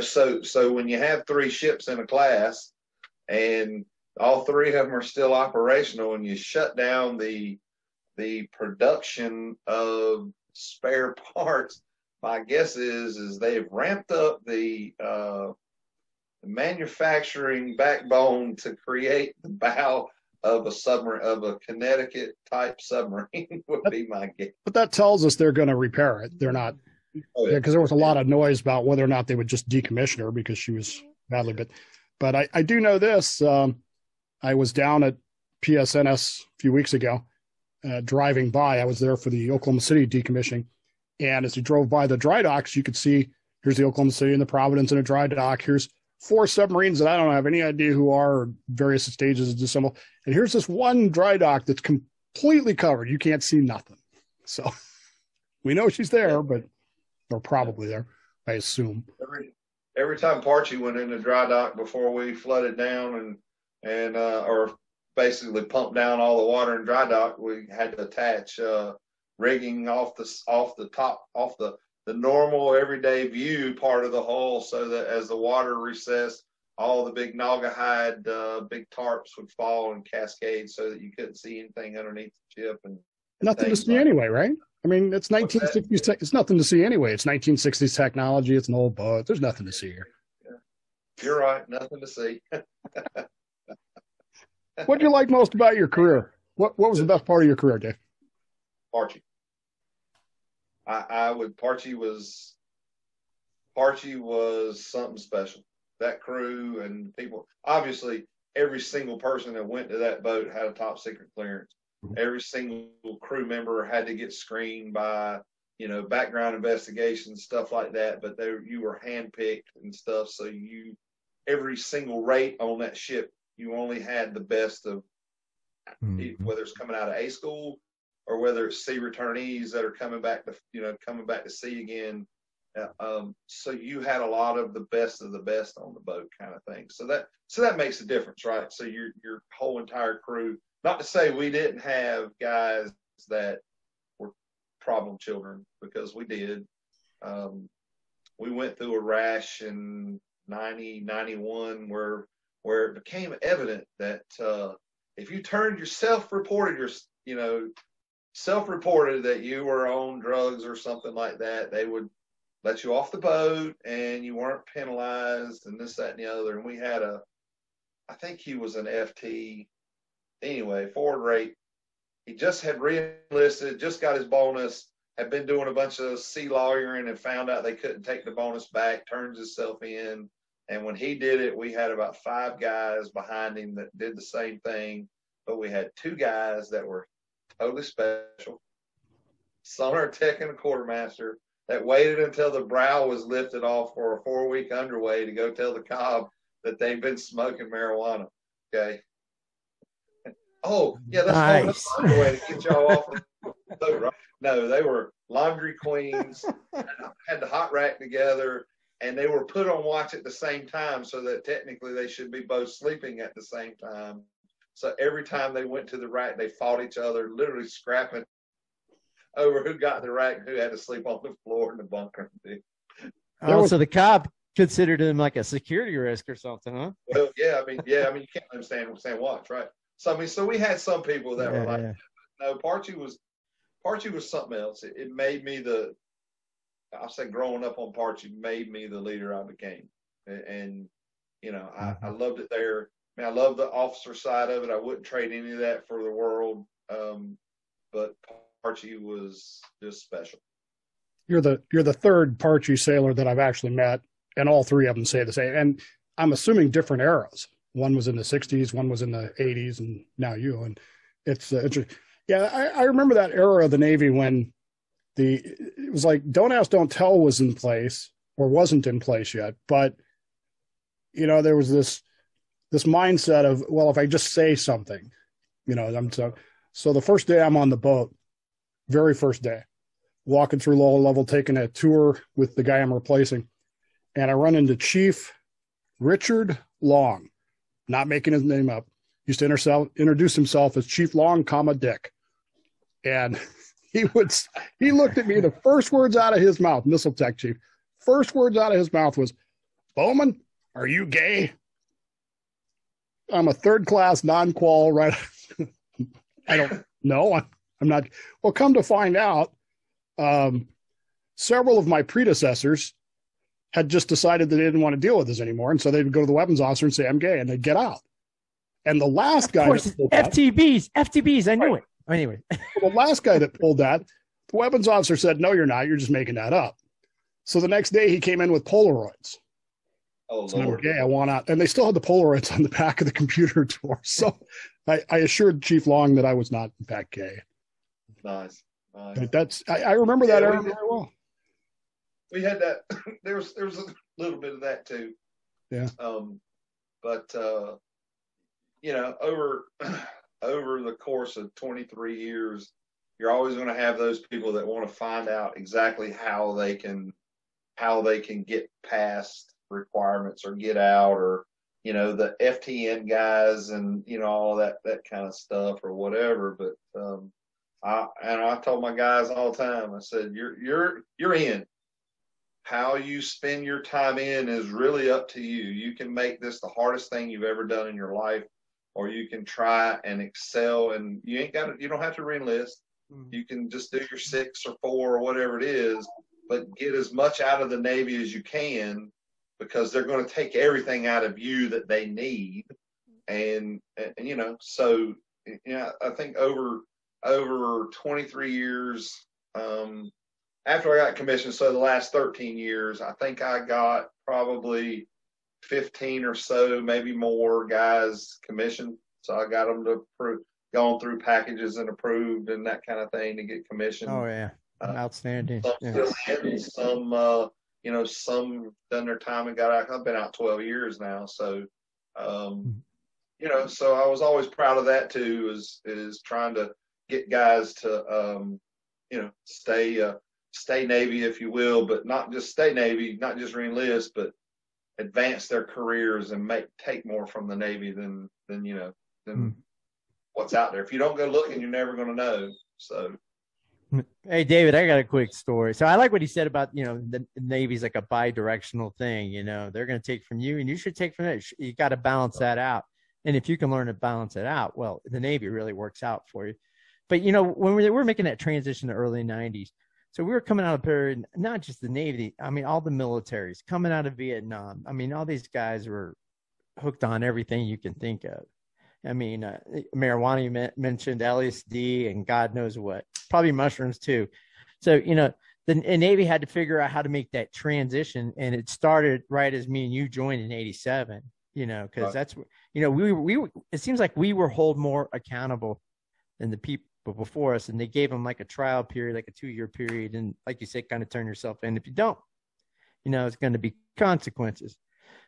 So when you have 3 ships in a class and all 3 of them are still operational and you shut down the production of spare parts, my guess is they've ramped up the manufacturing backbone to create the bow of a submarine, of a Connecticut type submarine would be my guess. But that tells us they're going to repair it. They're not, because there was a lot of noise about whether or not they would just decommission her because she was badly. But I do know this. I was down at PSNS a few weeks ago, driving by. I was there for the Oklahoma City decommissioning. And as you drove by the dry docks, you could see here's the Oklahoma City and the Providence in a dry dock. Here's 4 submarines that I don't have any idea who are, or various stages of disassemble. And here's this one dry dock that's completely covered. You can't see nothing. So we know she's there, but or probably there, I assume. Every time Parche went in the dry dock before we flooded down and or basically pumped down all the water in dry dock, we had to attach rigging off the top, off the normal everyday view part of the hull, so that as the water recessed, all the big naugahyde big tarps would fall and cascade so that you couldn't see anything underneath the ship. And nothing to see anyway, right? I mean, it's 1960s. It's nothing to see anyway. It's 1960s technology. It's an old boat. There's nothing to see here. Yeah. You're right. Nothing to see. What do you like most about your career? What was the best part of your career, Dave? Parche. Parche was something special. That crew and people, obviously every single person that went to that boat had a top secret clearance. Every single crew member had to get screened by, background investigations, stuff like that. But you were handpicked and stuff. So every single rate on that ship, you only had the best of, whether it's coming out of A school or whether it's sea returnees that are coming back to sea again. So you had a lot of the best on the boat, kind of thing. So that makes a difference, right? So your whole entire crew. Not to say we didn't have guys that were problem children, because we did. We went through a rash in 90, 91 where it became evident that if you turned self-reported that you were on drugs or something like that, they would let you off the boat and you weren't penalized and this, that, and the other. And we had I think he was an FT. Anyway, forward rate. He just had re-enlisted, just got his bonus, had been doing a bunch of sea lawyering and found out they couldn't take the bonus back, turns himself in. And when he did it, we had about 5 guys behind him that did the same thing. But we had 2 guys that were totally special, sonar tech and a quartermaster, that waited until the brow was lifted off for a 4-week underway to go tell the cob that they've been smoking marijuana. Okay. Oh, yeah, that's nice. Underway to get y'all off the boat, right? No, they were laundry queens, had the hot rack together, and they were put on watch at the same time, so that technically they should be both sleeping at the same time. So every time they went to the rack, they fought each other, literally scrapping over who got the rack and who had to sleep on the floor in the bunker. Oh, so the cop considered him like a security risk or something, huh? Well, yeah, I mean, you can't understand watch, right? So I mean, so we had some people that were like, no, Parche was something else. It made me I say growing up on Parche made me the leader I became. And you know, I loved it there. I mean, I love the officer side of it. I wouldn't trade any of that for the world. But Parche was just special. You're the third Parche sailor that I've actually met, and all three of them say the same. And I'm assuming different eras. One was in the 60s, one was in the 80s, and now you. And it's interesting. Yeah, I remember that era of the Navy when it was like don't ask, don't tell was in place or wasn't in place yet. But, you know, there was this mindset of, well, if I just say something, you know, so the first day I'm on the boat, very first day, walking through lower level, taking a tour with the guy I'm replacing, and I run into Chief Richard Long, not making his name up. Used to introduce himself as Chief Long, Dick. And he looked at me, the first words out of his mouth, missile tech chief, first words out of his mouth was, Bowman, are you gay? I'm a third class non-qual, right? I don't know. I'm not. Well, come to find out, several of my predecessors had just decided that they didn't want to deal with this anymore. And so they would go to the weapons officer and say, I'm gay, and they'd get out. And the last guy, FTBs, I knew it. Anyway, the last guy that pulled that, the weapons officer said, no, you're not. You're just making that up. So the next day he came in with Polaroids. Oh, so Lord. Okay, I want out. And they still had the Polaroids on the back of the computer door. So I assured Chief Long that I was not, in fact, gay. Nice. But I remember that era very well. We had that. There was a little bit of that too. Yeah. But you know, over the course of 23 years, you're always going to have those people that want to find out exactly how they can get past requirements or get out, or, you know, the FTN guys and, you know, all that kind of stuff or whatever. But I told my guys all the time, I said, you're in. How you spend your time in is really up to you. You can make this the hardest thing you've ever done in your life, or you can try and excel, and you don't have to re-enlist. You can just do your 6 or 4 or whatever it is, but get as much out of the Navy as you can, because they're going to take everything out of you that they need. And you know, so, you know, I think over 23 years, after I got commissioned, so the last 13 years, I think I got probably 15 or so, maybe more guys commissioned. So I got them to gone through packages and approved and that kind of thing to get commissioned. Oh yeah, outstanding. Some you know, some done their time and got out. I've been out 12 years now, so you know, so I was always proud of that too. Is trying to get guys to you know, stay Navy, if you will, but not just stay Navy, not just re-enlist, but advance their careers and take more from the Navy than you know, than what's out there. If you don't go looking, you're never going to know. So, hey David, I got a quick story. So I like what he said about, you know, the Navy's like a bi-directional thing. You know, they're going to take from you, and you should take from it. You got to balance that out. And if you can learn to balance it out, well, the Navy really works out for you. But you know, when we were making that transition to early 90s. So we were coming out of a period, not just the Navy, I mean, all the militaries coming out of Vietnam. I mean, all these guys were hooked on everything you can think of. I mean, marijuana, you mentioned LSD and God knows what, probably mushrooms too. So, you know, the Navy had to figure out how to make that transition. And it started right as me and you joined in 87, you know, because that's, you know, we it seems like we were held more accountable than the people before us, and they gave them like a trial period, like a 2-year period, and like you said, kind of turn yourself in. If you don't, you know, it's going to be consequences.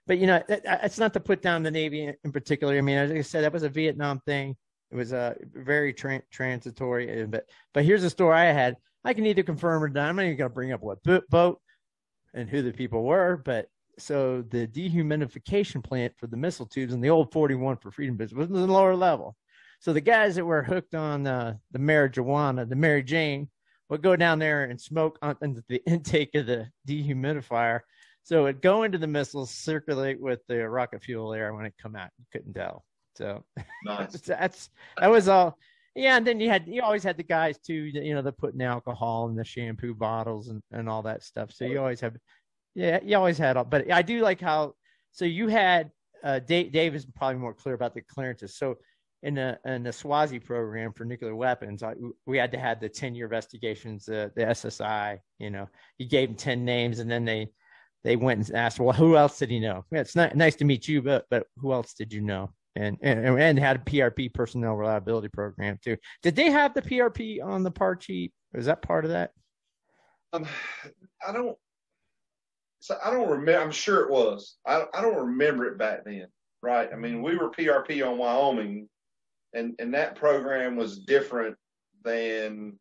But you know, it's not to put down the Navy in particular. I mean, as I said, that was a Vietnam thing. It was very transitory. But here's a story I had. I can either confirm or deny. I'm not even going to bring up what boat and who the people were, but so the dehumidification plant for the missile tubes in the old 41 for Freedom business was in the lower level. So the guys that were hooked on the marijuana, the Mary Jane, would go down there and smoke on the intake of the dehumidifier. So it'd go into the missiles, circulate with the rocket fuel air. When it come out, you couldn't tell. So Nice. that was all. Yeah, and then you always had the guys too, they're putting alcohol in the shampoo bottles and all that stuff. So you always have, you always had all. But I do like how. So you had Dave is probably more clear about the clearances. So in the Swazi program for nuclear weapons, we had to have the 10-year investigations, the SSI. You gave them 10 names, and then they went and asked, well, who else did he know? Yeah, it's not nice to meet you, but who else did you know? And had a PRP, personnel reliability program too. Did they have the PRP on the Parche? Was that part of that? I don't remember. I'm sure it was. I don't remember it back then, right? I mean, we were PRP on Wyoming, and that program was different than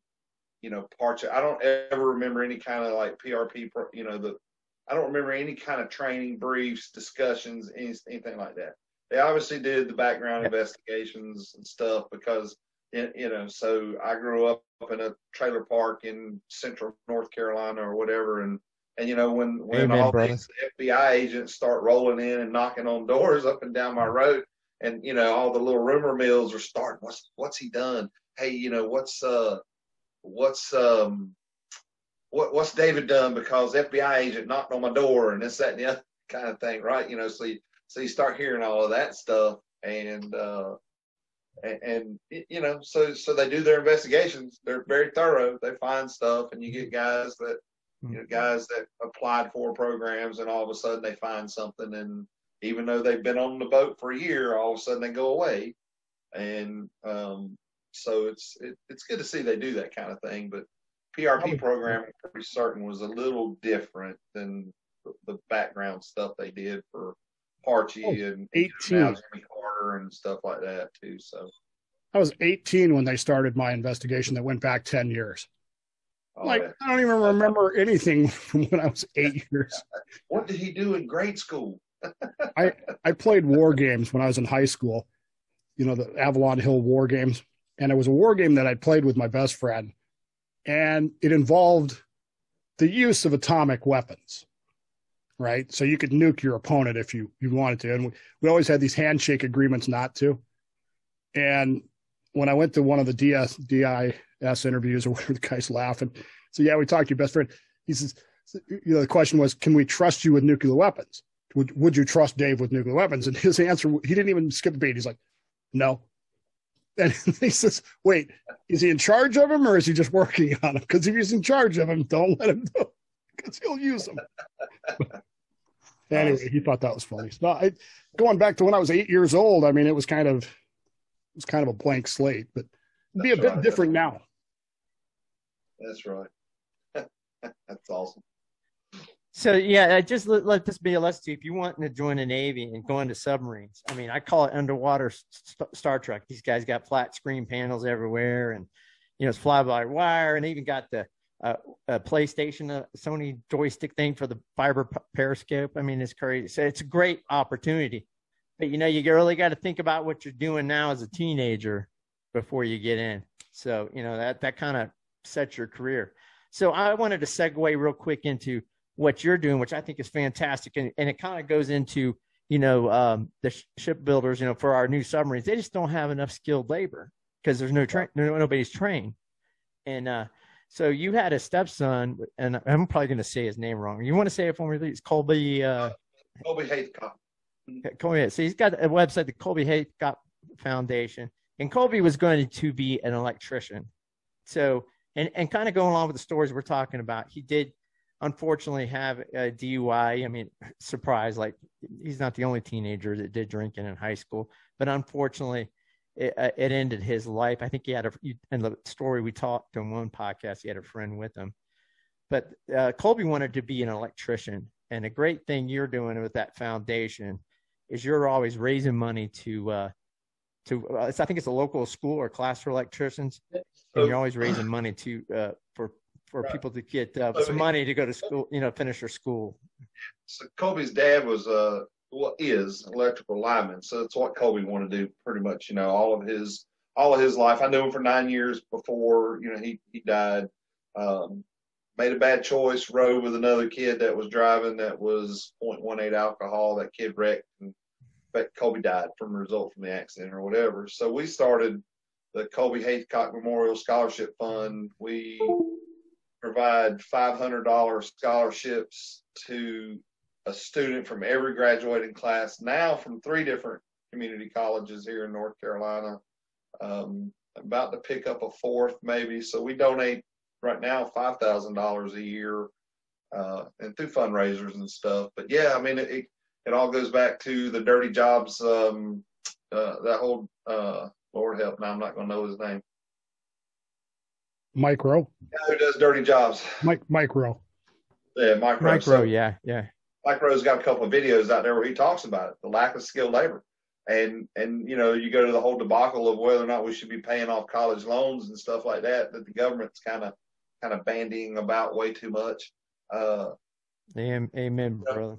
Parche. I don't ever remember any kind of like PRP. I don't remember any kind of training briefs, discussions, anything like that. They obviously did the background investigations and stuff because, so I grew up in a trailer park in central North Carolina or whatever. And when all these FBI agents start rolling in and knocking on doors up and down my road and, all the little rumor mills are starting, what's he done? Hey, what's David done because FBI agent knocked on my door and this, that, and the other kind of thing, right? So you start hearing all of that stuff, and so they do their investigations. They're very thorough. They find stuff, and you get guys that applied for programs, and all of a sudden they find something, and even though they've been on the boat for a year, all of a sudden they go away, and so it's good to see they do that kind of thing. But PRP program, I'm pretty certain, was a little different than the background stuff they did for Parche and 18 Jimmy Carter and stuff like that too. So I was 18 when they started my investigation that went back 10 years. I don't even remember anything from when I was 8 years. What did he do in grade school? I played war games when I was in high school, the Avalon Hill war games. And it was a war game that I played with my best friend. And it involved the use of atomic weapons. Right. So you could nuke your opponent if you wanted to. And we always had these handshake agreements not to. And when I went to one of the DIS interviews or whatever, the guy's laughing. So, yeah, we talked to your best friend. He says, the question was, can we trust you with nuclear weapons? Would you trust Dave with nuclear weapons? And his answer, he didn't even skip a beat. He's like, no. And he says, wait, is he in charge of him or is he just working on him? Because if he's in charge of him, don't let him do it. Because he'll use them. Anyway, he thought that was funny. So going back to when I was 8 years old, I mean, it was kind of a blank slate, but it'd be a bit different now. That's right. That's awesome. So yeah, just let this be a lesson to you. If you want to join the Navy and go into submarines, I mean, I call it underwater Star Trek. These guys got flat screen panels everywhere, and it's fly-by-wire, and they even got the a PlayStation, a Sony joystick thing for the fiber periscope. I mean, it's crazy. So it's a great opportunity, but you really got to think about what you're doing now as a teenager before you get in. So that kind of sets your career. So I wanted to segue real quick into what you're doing, which I think is fantastic, and it kind of goes into the shipbuilders. For our new submarines, they just don't have enough skilled labor because there's nobody's trained, and so you had a stepson, and I'm probably going to say his name wrong. You want to say it for me, please? Colby Haythcott. Colby. So he's got a website, the Colby Haythcott Foundation, and Colby was going to be an electrician. So, and kind of going along with the stories we're talking about, he did unfortunately have a DUI. I mean, surprise, like he's not the only teenager that did drinking in high school, but unfortunately, it ended his life. I think he had in the story we talked on one podcast, he had a friend with him. But Colby wanted to be an electrician. And the great thing you're doing with that foundation is you're always raising money to to I think it's a local school or class for electricians, and you're always raising money for people to get some money to go to school, finish their school. So Colby's dad was is electrical lineman, so it's what Colby wanted to do pretty much. All of his life. I knew him for 9 years before he died. Made a bad choice, rode with another kid that was driving that was 0.18 alcohol. That kid wrecked, and Colby died from a result from the accident or whatever. So we started the Colby Haycock Memorial Scholarship Fund. We provide $500 scholarships to a student from every graduating class, now from 3 different community colleges here in North Carolina. About to pick up a 4th maybe. So we donate right now $5,000 a year and through fundraisers and stuff. But yeah, I mean, it all goes back to the dirty jobs. That whole Lord help, now I'm not going to know his name. Mike Rowe. Yeah, who does dirty jobs? Mike Rowe. Yeah, Mike Rowe. Mike Rowe, yeah. Mike Rowe's got a couple of videos out there where he talks about it, the lack of skilled labor. And you go to the whole debacle of whether or not we should be paying off college loans and stuff like that the government's kind of bandying about way too much. Amen, brother.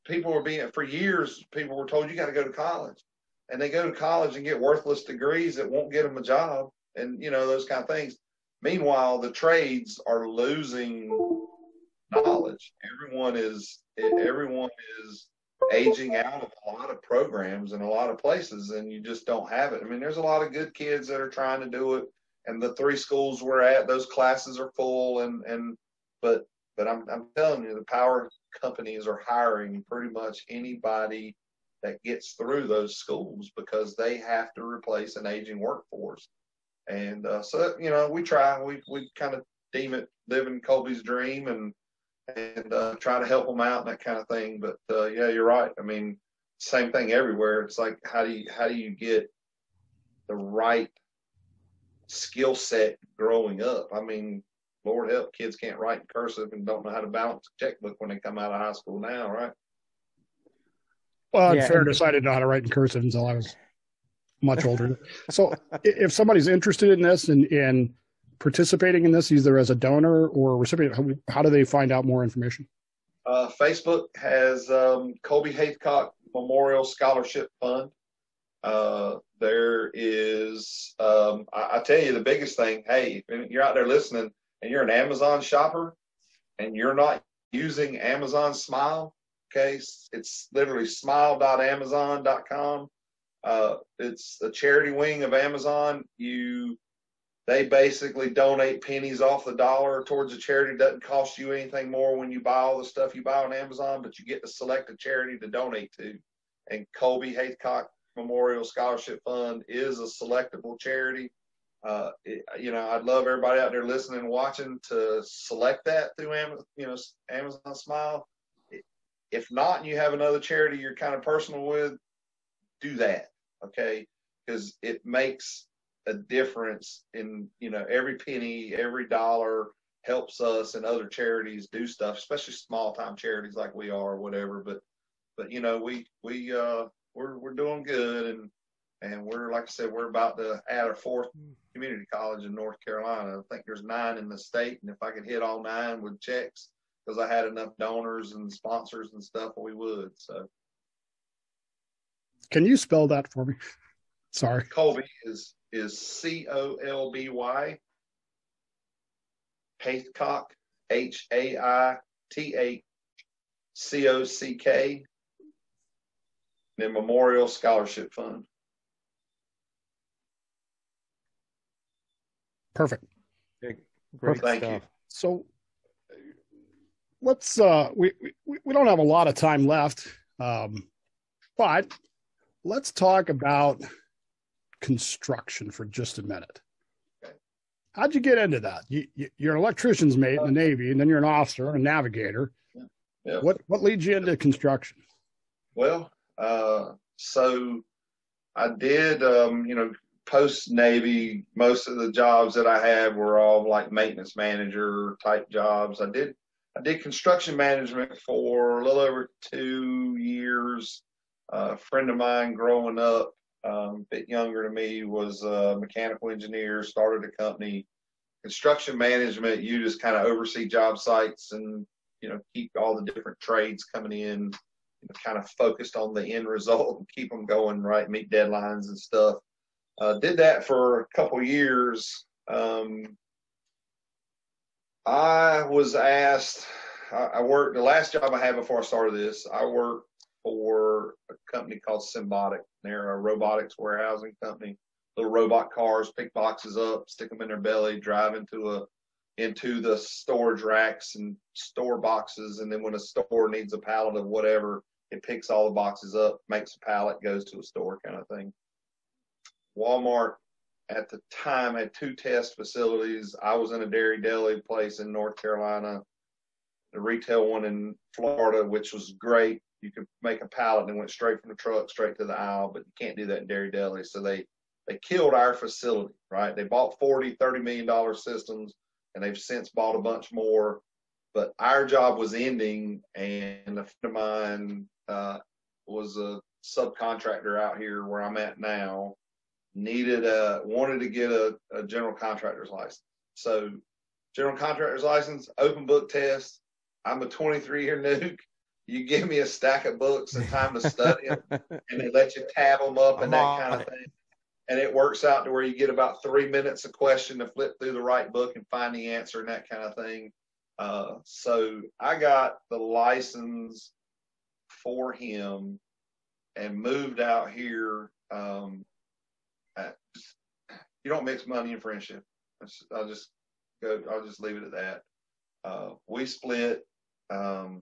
People were for years, people were told you got to go to college. And they go to college and get worthless degrees that won't get them a job and, those kind of things. Meanwhile, the trades are losing knowledge. Everyone is aging out of a lot of programs in a lot of places, and you just don't have it. I mean, there's a lot of good kids that are trying to do it, and the 3 schools we're at, those classes are full, but I'm telling you, the power companies are hiring pretty much anybody that gets through those schools because they have to replace an aging workforce. And so we try, we kind of deem it living Colby's dream and try to help them out and that kind of thing. But yeah, you're right. I mean, same thing everywhere. It's like, how do you get the right skill set growing up? I mean, Lord help, kids can't write in cursive and don't know how to balance a checkbook when they come out of high school now, right? Well, in fairness, I didn't know how to write in cursive until I was much older. So if somebody's interested in this and participating in this, either as a donor or recipient, how do they find out more information? Facebook has Colby Haycock Memorial Scholarship Fund. There is, I tell you, the biggest thing, hey, if you're out there listening and you're an Amazon shopper and you're not using Amazon Smile, okay, it's literally smile.amazon.com. It's the charity wing of Amazon. They basically donate pennies off the dollar towards a charity. It doesn't cost you anything more when you buy all the stuff you buy on Amazon, but you get to select a charity to donate to. And Colby Haycock Memorial Scholarship Fund is a selectable charity. I'd love everybody out there listening and watching to select that through Amazon Smile. If not, and you have another charity you're kind of personal with, do that, okay? Because it makes a difference in, every penny, every dollar helps us and other charities do stuff, especially small time charities like we are or whatever. But we're doing good, and we're, like I said, we're about to add a 4th community college in North Carolina. I think there's 9 in the state, and if I could hit all 9 with checks, because I had enough donors and sponsors and stuff, we would. So, can you spell that for me? Sorry. Colby is Colby. Haycock, HAITHCOCK. Then Memorial Scholarship Fund. Perfect. Great Thank stuff. you. So let's we don't have a lot of time left, but let's talk about construction for just a minute. Okay. How'd you get into that? You're an electrician's mate in the Navy, and then you're an officer, a navigator. Yeah. What leads you into construction? Well, so I did, post Navy, most of the jobs that I had were all like maintenance manager type jobs. I did construction management for a little over 2 years. A friend of mine growing up a bit younger than me, was a mechanical engineer, started a company. Construction management, you just kind of oversee job sites and, keep all the different trades coming in, kind of focused on the end result and keep them going, right, meet deadlines and stuff. Did that for a couple years. I was asked, I worked, the last job I had before I started this, I worked for a company called Symbotic. They're a robotics warehousing company. Little robot cars, pick boxes up, stick them in their belly, drive into the storage racks and store boxes. And then when a store needs a pallet of whatever, it picks all the boxes up, makes a pallet, goes to a store kind of thing. Walmart at the time had 2 test facilities. I was in a dairy deli place in North Carolina, the retail one in Florida, which was great. You could make a pallet and went straight from the truck straight to the aisle, but you can't do that in dairy deli. So they killed our facility, right? They bought $30 million systems, and they've since bought a bunch more. But our job was ending, and a friend of mine was a subcontractor out here where I'm at now, wanted to get a general contractor's license. So general contractor's license, open book test. I'm a 23-year nuke. You give me a stack of books and time to study them, and they let you tab them up and that kind of thing. And it works out to where you get about 3 minutes a question to flip through the right book and find the answer and that kind of thing. So I got the license for him and moved out here. You don't mix money and friendship. I'll just leave it at that. We split, and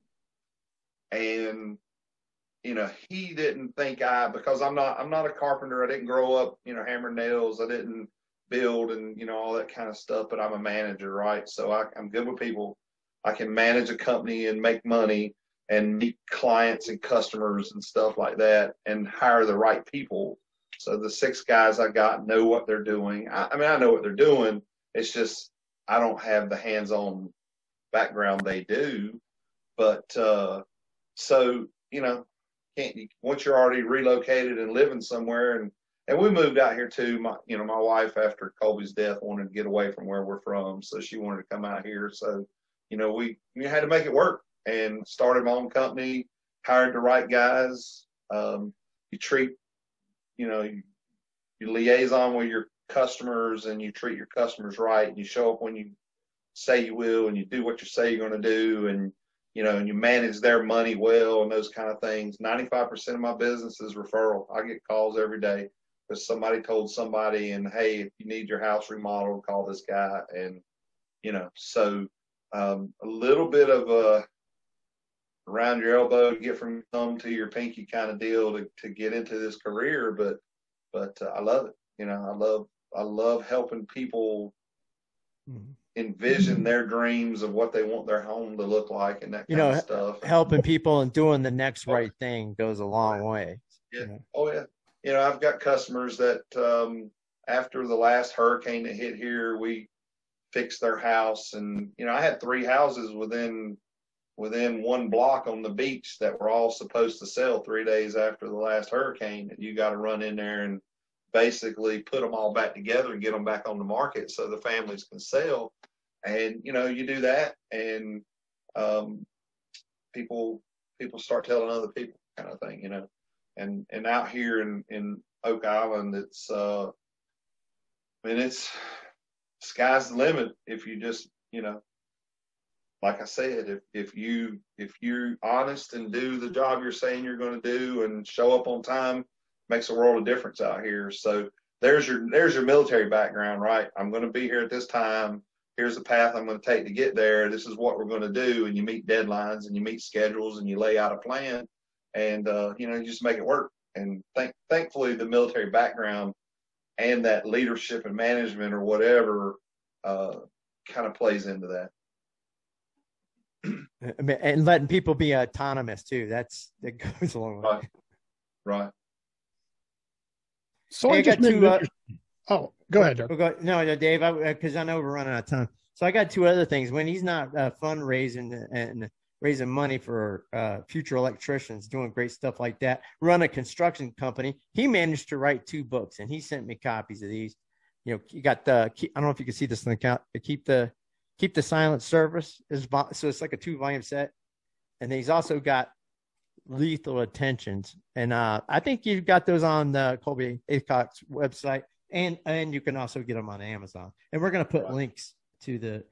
he didn't think because I'm not a carpenter. I didn't grow up, hammering nails. I didn't build and, all that kind of stuff, but I'm a manager, right? So I'm good with people. I can manage a company and make money and meet clients and customers and stuff like that and hire the right people. So the 6 guys I got know what they're doing. I know what they're doing. It's just I don't have the hands-on background they do. But so, once you're already relocated and living somewhere, and we moved out here too. My wife, after Colby's death, wanted to get away from where we're from, so she wanted to come out here. So, we had to make it work and started my own company, hired the right guys. You treat, you liaison with your customers and you treat your customers right, and you show up when you say you will, and you do what you say you're going to do, and and you manage their money well and those kind of things. 95% of my business is referral. I get calls every day because somebody told somebody, and hey, if you need your house remodeled, call this guy. And so a little bit of a around your elbow to get from thumb to your pinky kind of deal to get into this career, but I love it. I love helping people envision their dreams of what they want their home to look like and that kind of stuff. Helping people and doing the next right thing goes a long way. Yeah. Oh yeah. I've got customers that after the last hurricane that hit here, we fixed their house, and I had 3 houses within 1 block on the beach that were all supposed to sell 3 days after the last hurricane. And you got to run in there and basically put them all back together and get them back on the market so the families can sell. And you do that, and people start telling other people, kind of thing. And out here in Oak Island, it's it's sky's the limit if you just like I said, if you're honest and do the job you're saying you're going to do and show up on time, makes a world of difference out here. So there's your military background, right? I'm going to be here at this time. Here's the path I'm going to take to get there. This is what we're going to do. And you meet deadlines and you meet schedules and you lay out a plan, and you just make it work. And thankfully the military background and that leadership and management or whatever kind of plays into that. And letting people be autonomous too. That goes a long way. Right. So I got 2. Go ahead, Dirk. No, Dave, because I know we're running out of time. So I got 2 other things. When he's not fundraising and raising money for future electricians, doing great stuff like that. Run a construction company. He managed to write 2 books, and he sent me copies of these. You know, you got I don't know if you can see this in the count. Keep the silent service so it's like a 2-volume set, and then he's also got Lethal Attentions, and I think you've got those on Colby Aycock's website, and you can also get them on Amazon. And we're going to put links to the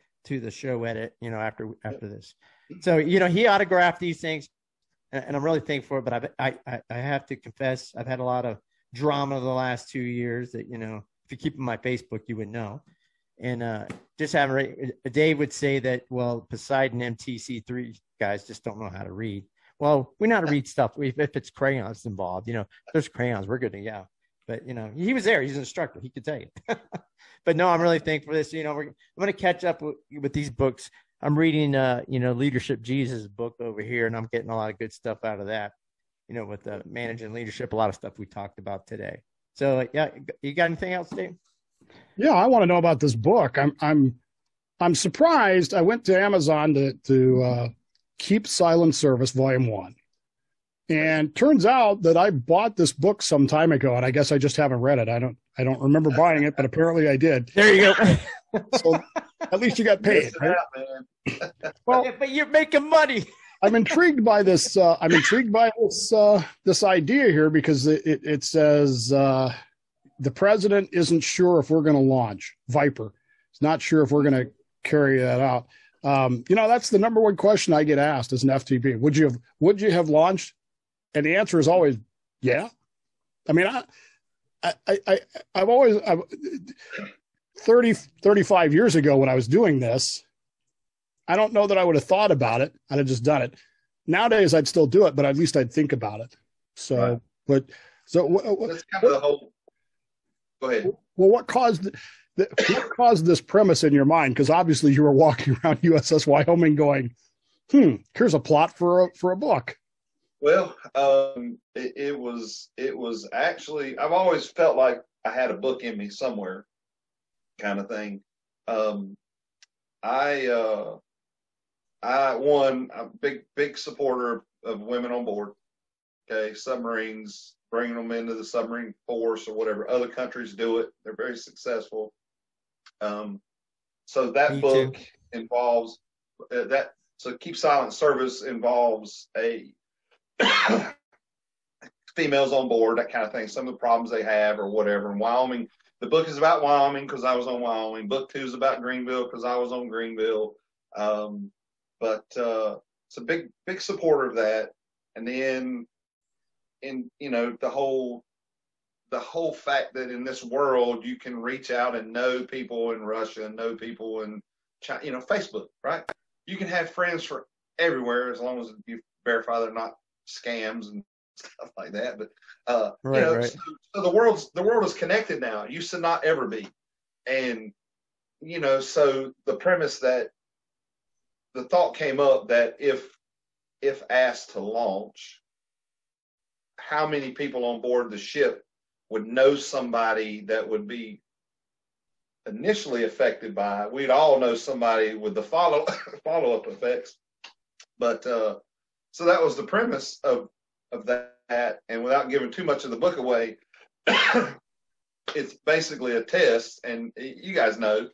show edit, you know, after this. So, you know, he autographed these things, and I'm really thankful for it. But I have to confess, I've had a lot of drama the last 2 years that, you know, if you keep in my Facebook, you would know. And just having Dave would say that, well, Poseidon MTC3 guys just don't know how to read. Well, we know how to read stuff. If it's crayons involved, you know, if there's crayons, we're good to go. But, you know, he was there. He's an instructor. He could tell you. But no, I'm really thankful for this. You know, I'm going to catch up with these books. I'm reading, you know, Leadership Jesus book over here, and I'm getting a lot of good stuff out of that, you know, with managing leadership, a lot of stuff we talked about today. So, yeah, you got anything else, Dave? Yeah, I want to know about this book. I'm surprised. I went to Amazon to Keep Silent Service Volume 1. And turns out that I bought this book some time ago, and I guess I just haven't read it. I don't remember buying it, but apparently I did. There you go. So at least you got paid, right? Well, yeah, but you're making money. I'm intrigued by this. This idea here, because it says the president isn't sure if we're going to launch Viper. He's not sure if we're going to carry that out. You know, that's the number one question I get asked as an FTP. Would you have launched? And the answer is always, yeah. I mean, I've always 35 years ago when I was doing this, I don't know that I would have thought about it. I'd have just done it. Nowadays, I'd still do it, but at least I'd think about it. So, right. That's kind of the whole. Go ahead. Well, what caused this premise in your mind? Because obviously you were walking around USS Wyoming going, here's a plot for a book. Well, it was actually, I've always felt like I had a book in me somewhere, kind of thing. I'm a big supporter of women on board. Okay, submarines, bringing them into the submarine force or whatever. Other countries do it; they're very successful. So that book involves that. So Keep Silent Service involves females on board, that kind of thing. Some of the problems they have or whatever. In Wyoming, the book is about Wyoming because I was on Wyoming. Book 2 is about Greenville because I was on Greenville. But it's a big supporter of that. And then, you know, the whole fact that in this world you can reach out and know people in Russia and know people in China, you know, Facebook, right? You can have friends for everywhere as long as you verify they're not scams and stuff like that. But right, you know, right. So the world is connected now. It used to not ever be. And you know, so the premise that the thought came up that if asked to launch, how many people on board the ship would know somebody that would be initially affected by it. We'd all know somebody with the follow-up effects. But so that was the premise of that. And without giving too much of the book away, it's basically a test. And you guys know,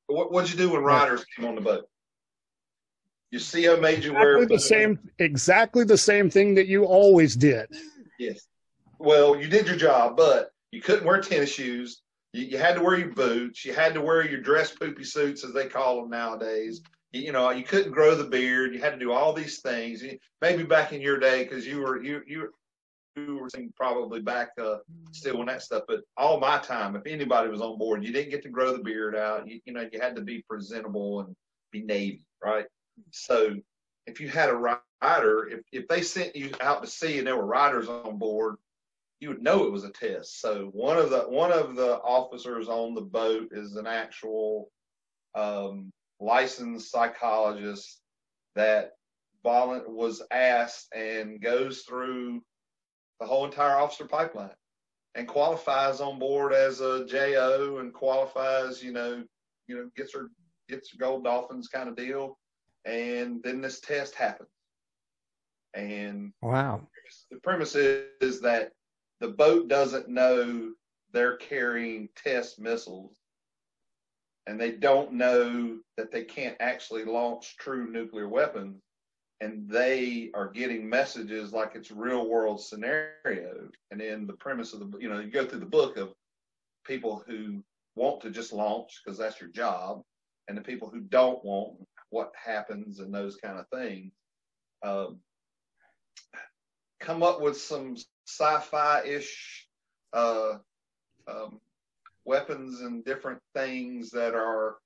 what'd you do when riders came on the boat? Your CO made you wear exactly the same thing that you always did. Yes. Well, you did your job, but you couldn't wear tennis shoes. You had to wear your boots. You had to wear your dress poopy suits, as they call them nowadays. You know, you couldn't grow the beard. You had to do all these things. Maybe back in your day, because you were probably back still on that stuff. But all my time, if anybody was on board, you didn't get to grow the beard out. You know, you had to be presentable and be Navy, right? So if you had a rider, if they sent you out to sea and there were riders on board, you would know it was a test. So one of the officers on the boat is an actual licensed psychologist that was asked and goes through the whole entire officer pipeline and qualifies on board as a JO and qualifies, gets her gold dolphins kind of deal. And then this test happens. And Wow. the premise is that the boat doesn't know they're carrying test missiles, and they don't know that they can't actually launch true nuclear weapons, and they are getting messages like it's real world scenario. And then the premise of the, you go through the book of people who want to just launch because that's your job, and the people who don't want, what happens, and those kind of things. Come up with some sci-fi-ish weapons and different things that are,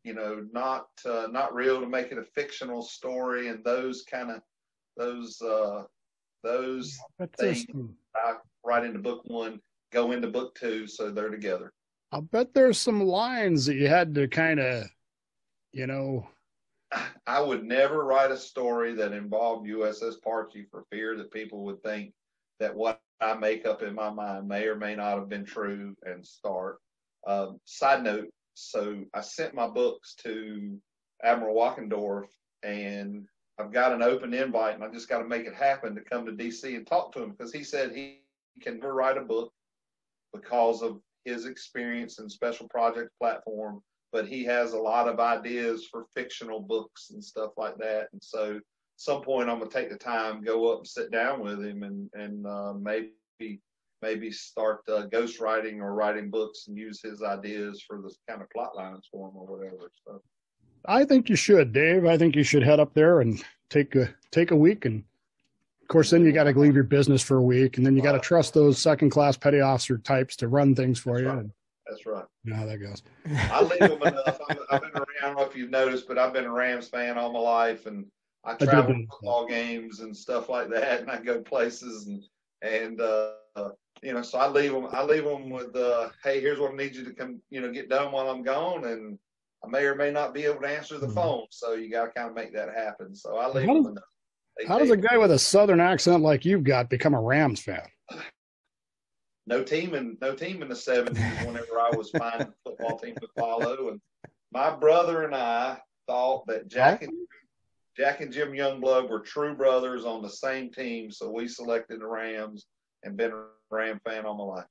not real, to make it a fictional story, and those things I write into book one, go into book two, so they're together. I'll bet there's some lines that you had to kind of, I would never write a story that involved USS Parche for fear that people would think that what I make up in my mind may or may not have been true and start. Side note, so I sent my books to Admiral Wackendorf, and I've got an open invite, and I just got to make it happen to come to DC and talk to him, because he said he can write a book because of his experience in special project platform, but he has a lot of ideas for fictional books and stuff like that. And so at some point I'm going to take the time, go up and sit down with him, and maybe start ghostwriting or writing books and use his ideas for this kind of plot lines for him or whatever. So I think you should, Dave. I think you should head up there and take a week. And of course, then you got to leave your business for a week, and then you got to trust those second-class petty officer types to run things for you. Right. That's right. You know how that goes. I leave them enough. I've been around, I don't know if you've noticed, but I've been a Rams fan all my life, and I travel to football games and stuff like that, and I go places, and so I leave them with, hey, here's what I need you to come, get done while I'm gone, and I may or may not be able to answer the phone, so you got to kind of make that happen. So I leave them enough. How does a guy with a Southern accent like you've got become a Rams fan? No team in the 70s whenever I was finding a football team to follow. And my brother and I thought that Jack and Jim Youngblood were true brothers on the same team, so we selected the Rams and been a Ram fan all my life.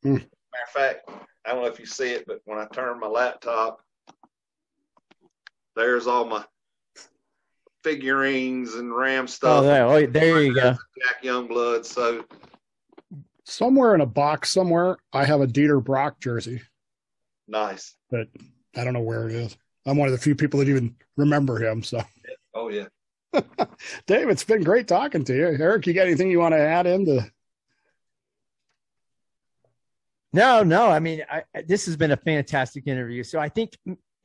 Matter of fact, I don't know if you see it, but when I turn my laptop, there's all my figurines and Ram stuff. Oh, there you go. Jack Youngblood. So somewhere in a box somewhere, I have a Dieter Brock jersey. Nice. But I don't know where it is. I'm one of the few people that even remember him. So. Oh, yeah. Dave, it's been great talking to you. Eric, you got anything you want to add into? No. I mean, this has been a fantastic interview. So I think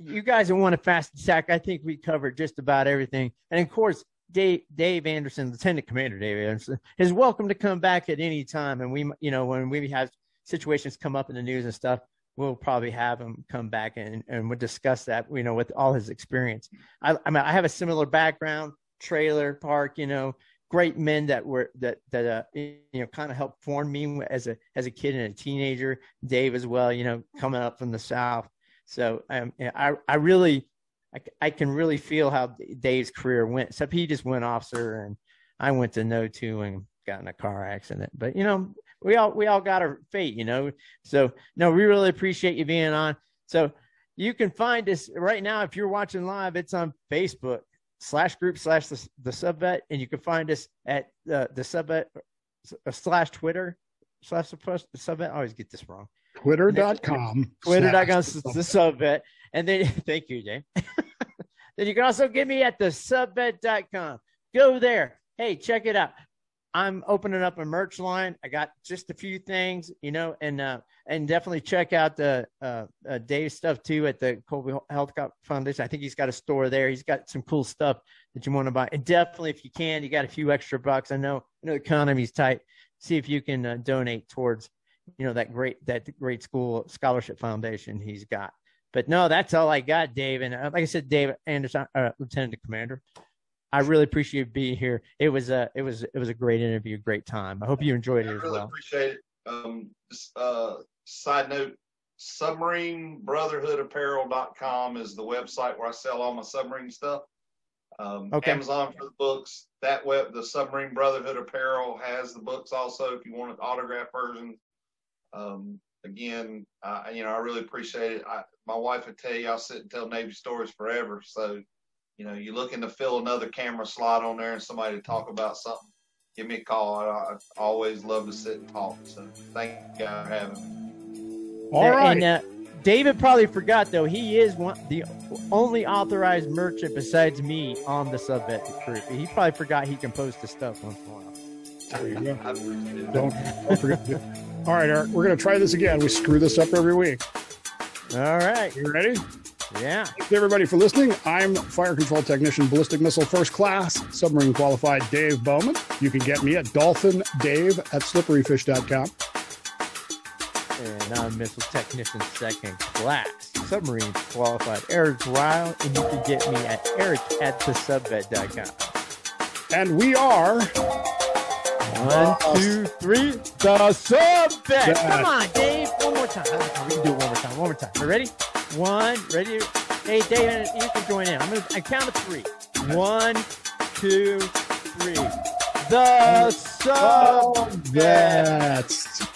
you guys that want a fast attack, I think we covered just about everything. And of course, Dave Anderson, Lieutenant Commander Dave Anderson, is welcome to come back at any time. And we, when we have situations come up in the news and stuff, we'll probably have him come back and we'll discuss that, with all his experience. I mean, I have a similar background, trailer park, great men that kind of helped form me as a kid and a teenager. Dave as well, coming up from the South. So I can really feel how Dave's career went, except he just went officer and I went to No. 2 and got in a car accident. But, we all got our fate, So, no, we really appreciate you being on. So you can find us right now. If you're watching live, it's on Facebook /group/ the Subvet. And you can find us at the Subvet /Twitter /the Subvet. I always get this wrong. Twitter.com. Twitter.com, the Subvet. And then, thank you, Jay. Then you can also get me at the subvet.com. Go there. Hey, check it out. I'm opening up a merch line. I got just a few things, and definitely check out the Dave's stuff too at the Colby Health Foundation. I think he's got a store there. He's got some cool stuff that you want to buy. And definitely, if you can, you got a few extra bucks. I know the economy's tight. See if you can donate towards, that great school scholarship foundation he's got. But no, that's all I got, Dave. And like I said, Dave Anderson, Lieutenant Commander, I really appreciate being here. It was a great interview, great time. I hope you enjoyed it as well. I really appreciate it. Side note, submarinebrotherhoodapparel.com is the website where I sell all my submarine stuff. Okay. Amazon for the books. That web, the Submarine Brotherhood apparel has the books also if you want an autograph version. Again, I really appreciate it. My wife would tell you I'll sit and tell Navy stories forever. So, you're looking to fill another camera slot on there and somebody to talk about something, give me a call. I always love to sit and talk. So thank you guys for having me. All right. And David probably forgot, though, he is the only authorized merchant besides me on the Subvet crew. He probably forgot he can post the stuff once in a while. There you go. Don't forget to. All right, Eric, we're going to try this again. We screw this up every week. All right. You ready? Yeah. Thanks, everybody, for listening. I'm Fire Control Technician, Ballistic Missile First Class, Submarine Qualified Dave Bowman. You can get me at dolphindave@slipperyfish.com. And I'm Missile Technician Second Class, Submarine Qualified Eric Ryle, and you can get me at eric@thesubvet.com. And we are 1, 2, 3, the Subvet. Come on, Dave. One more time. We can do it one more time. You ready? One, ready? Hey, Dave, you can join in. I count to 3. 1, 2, 3. The Subvet.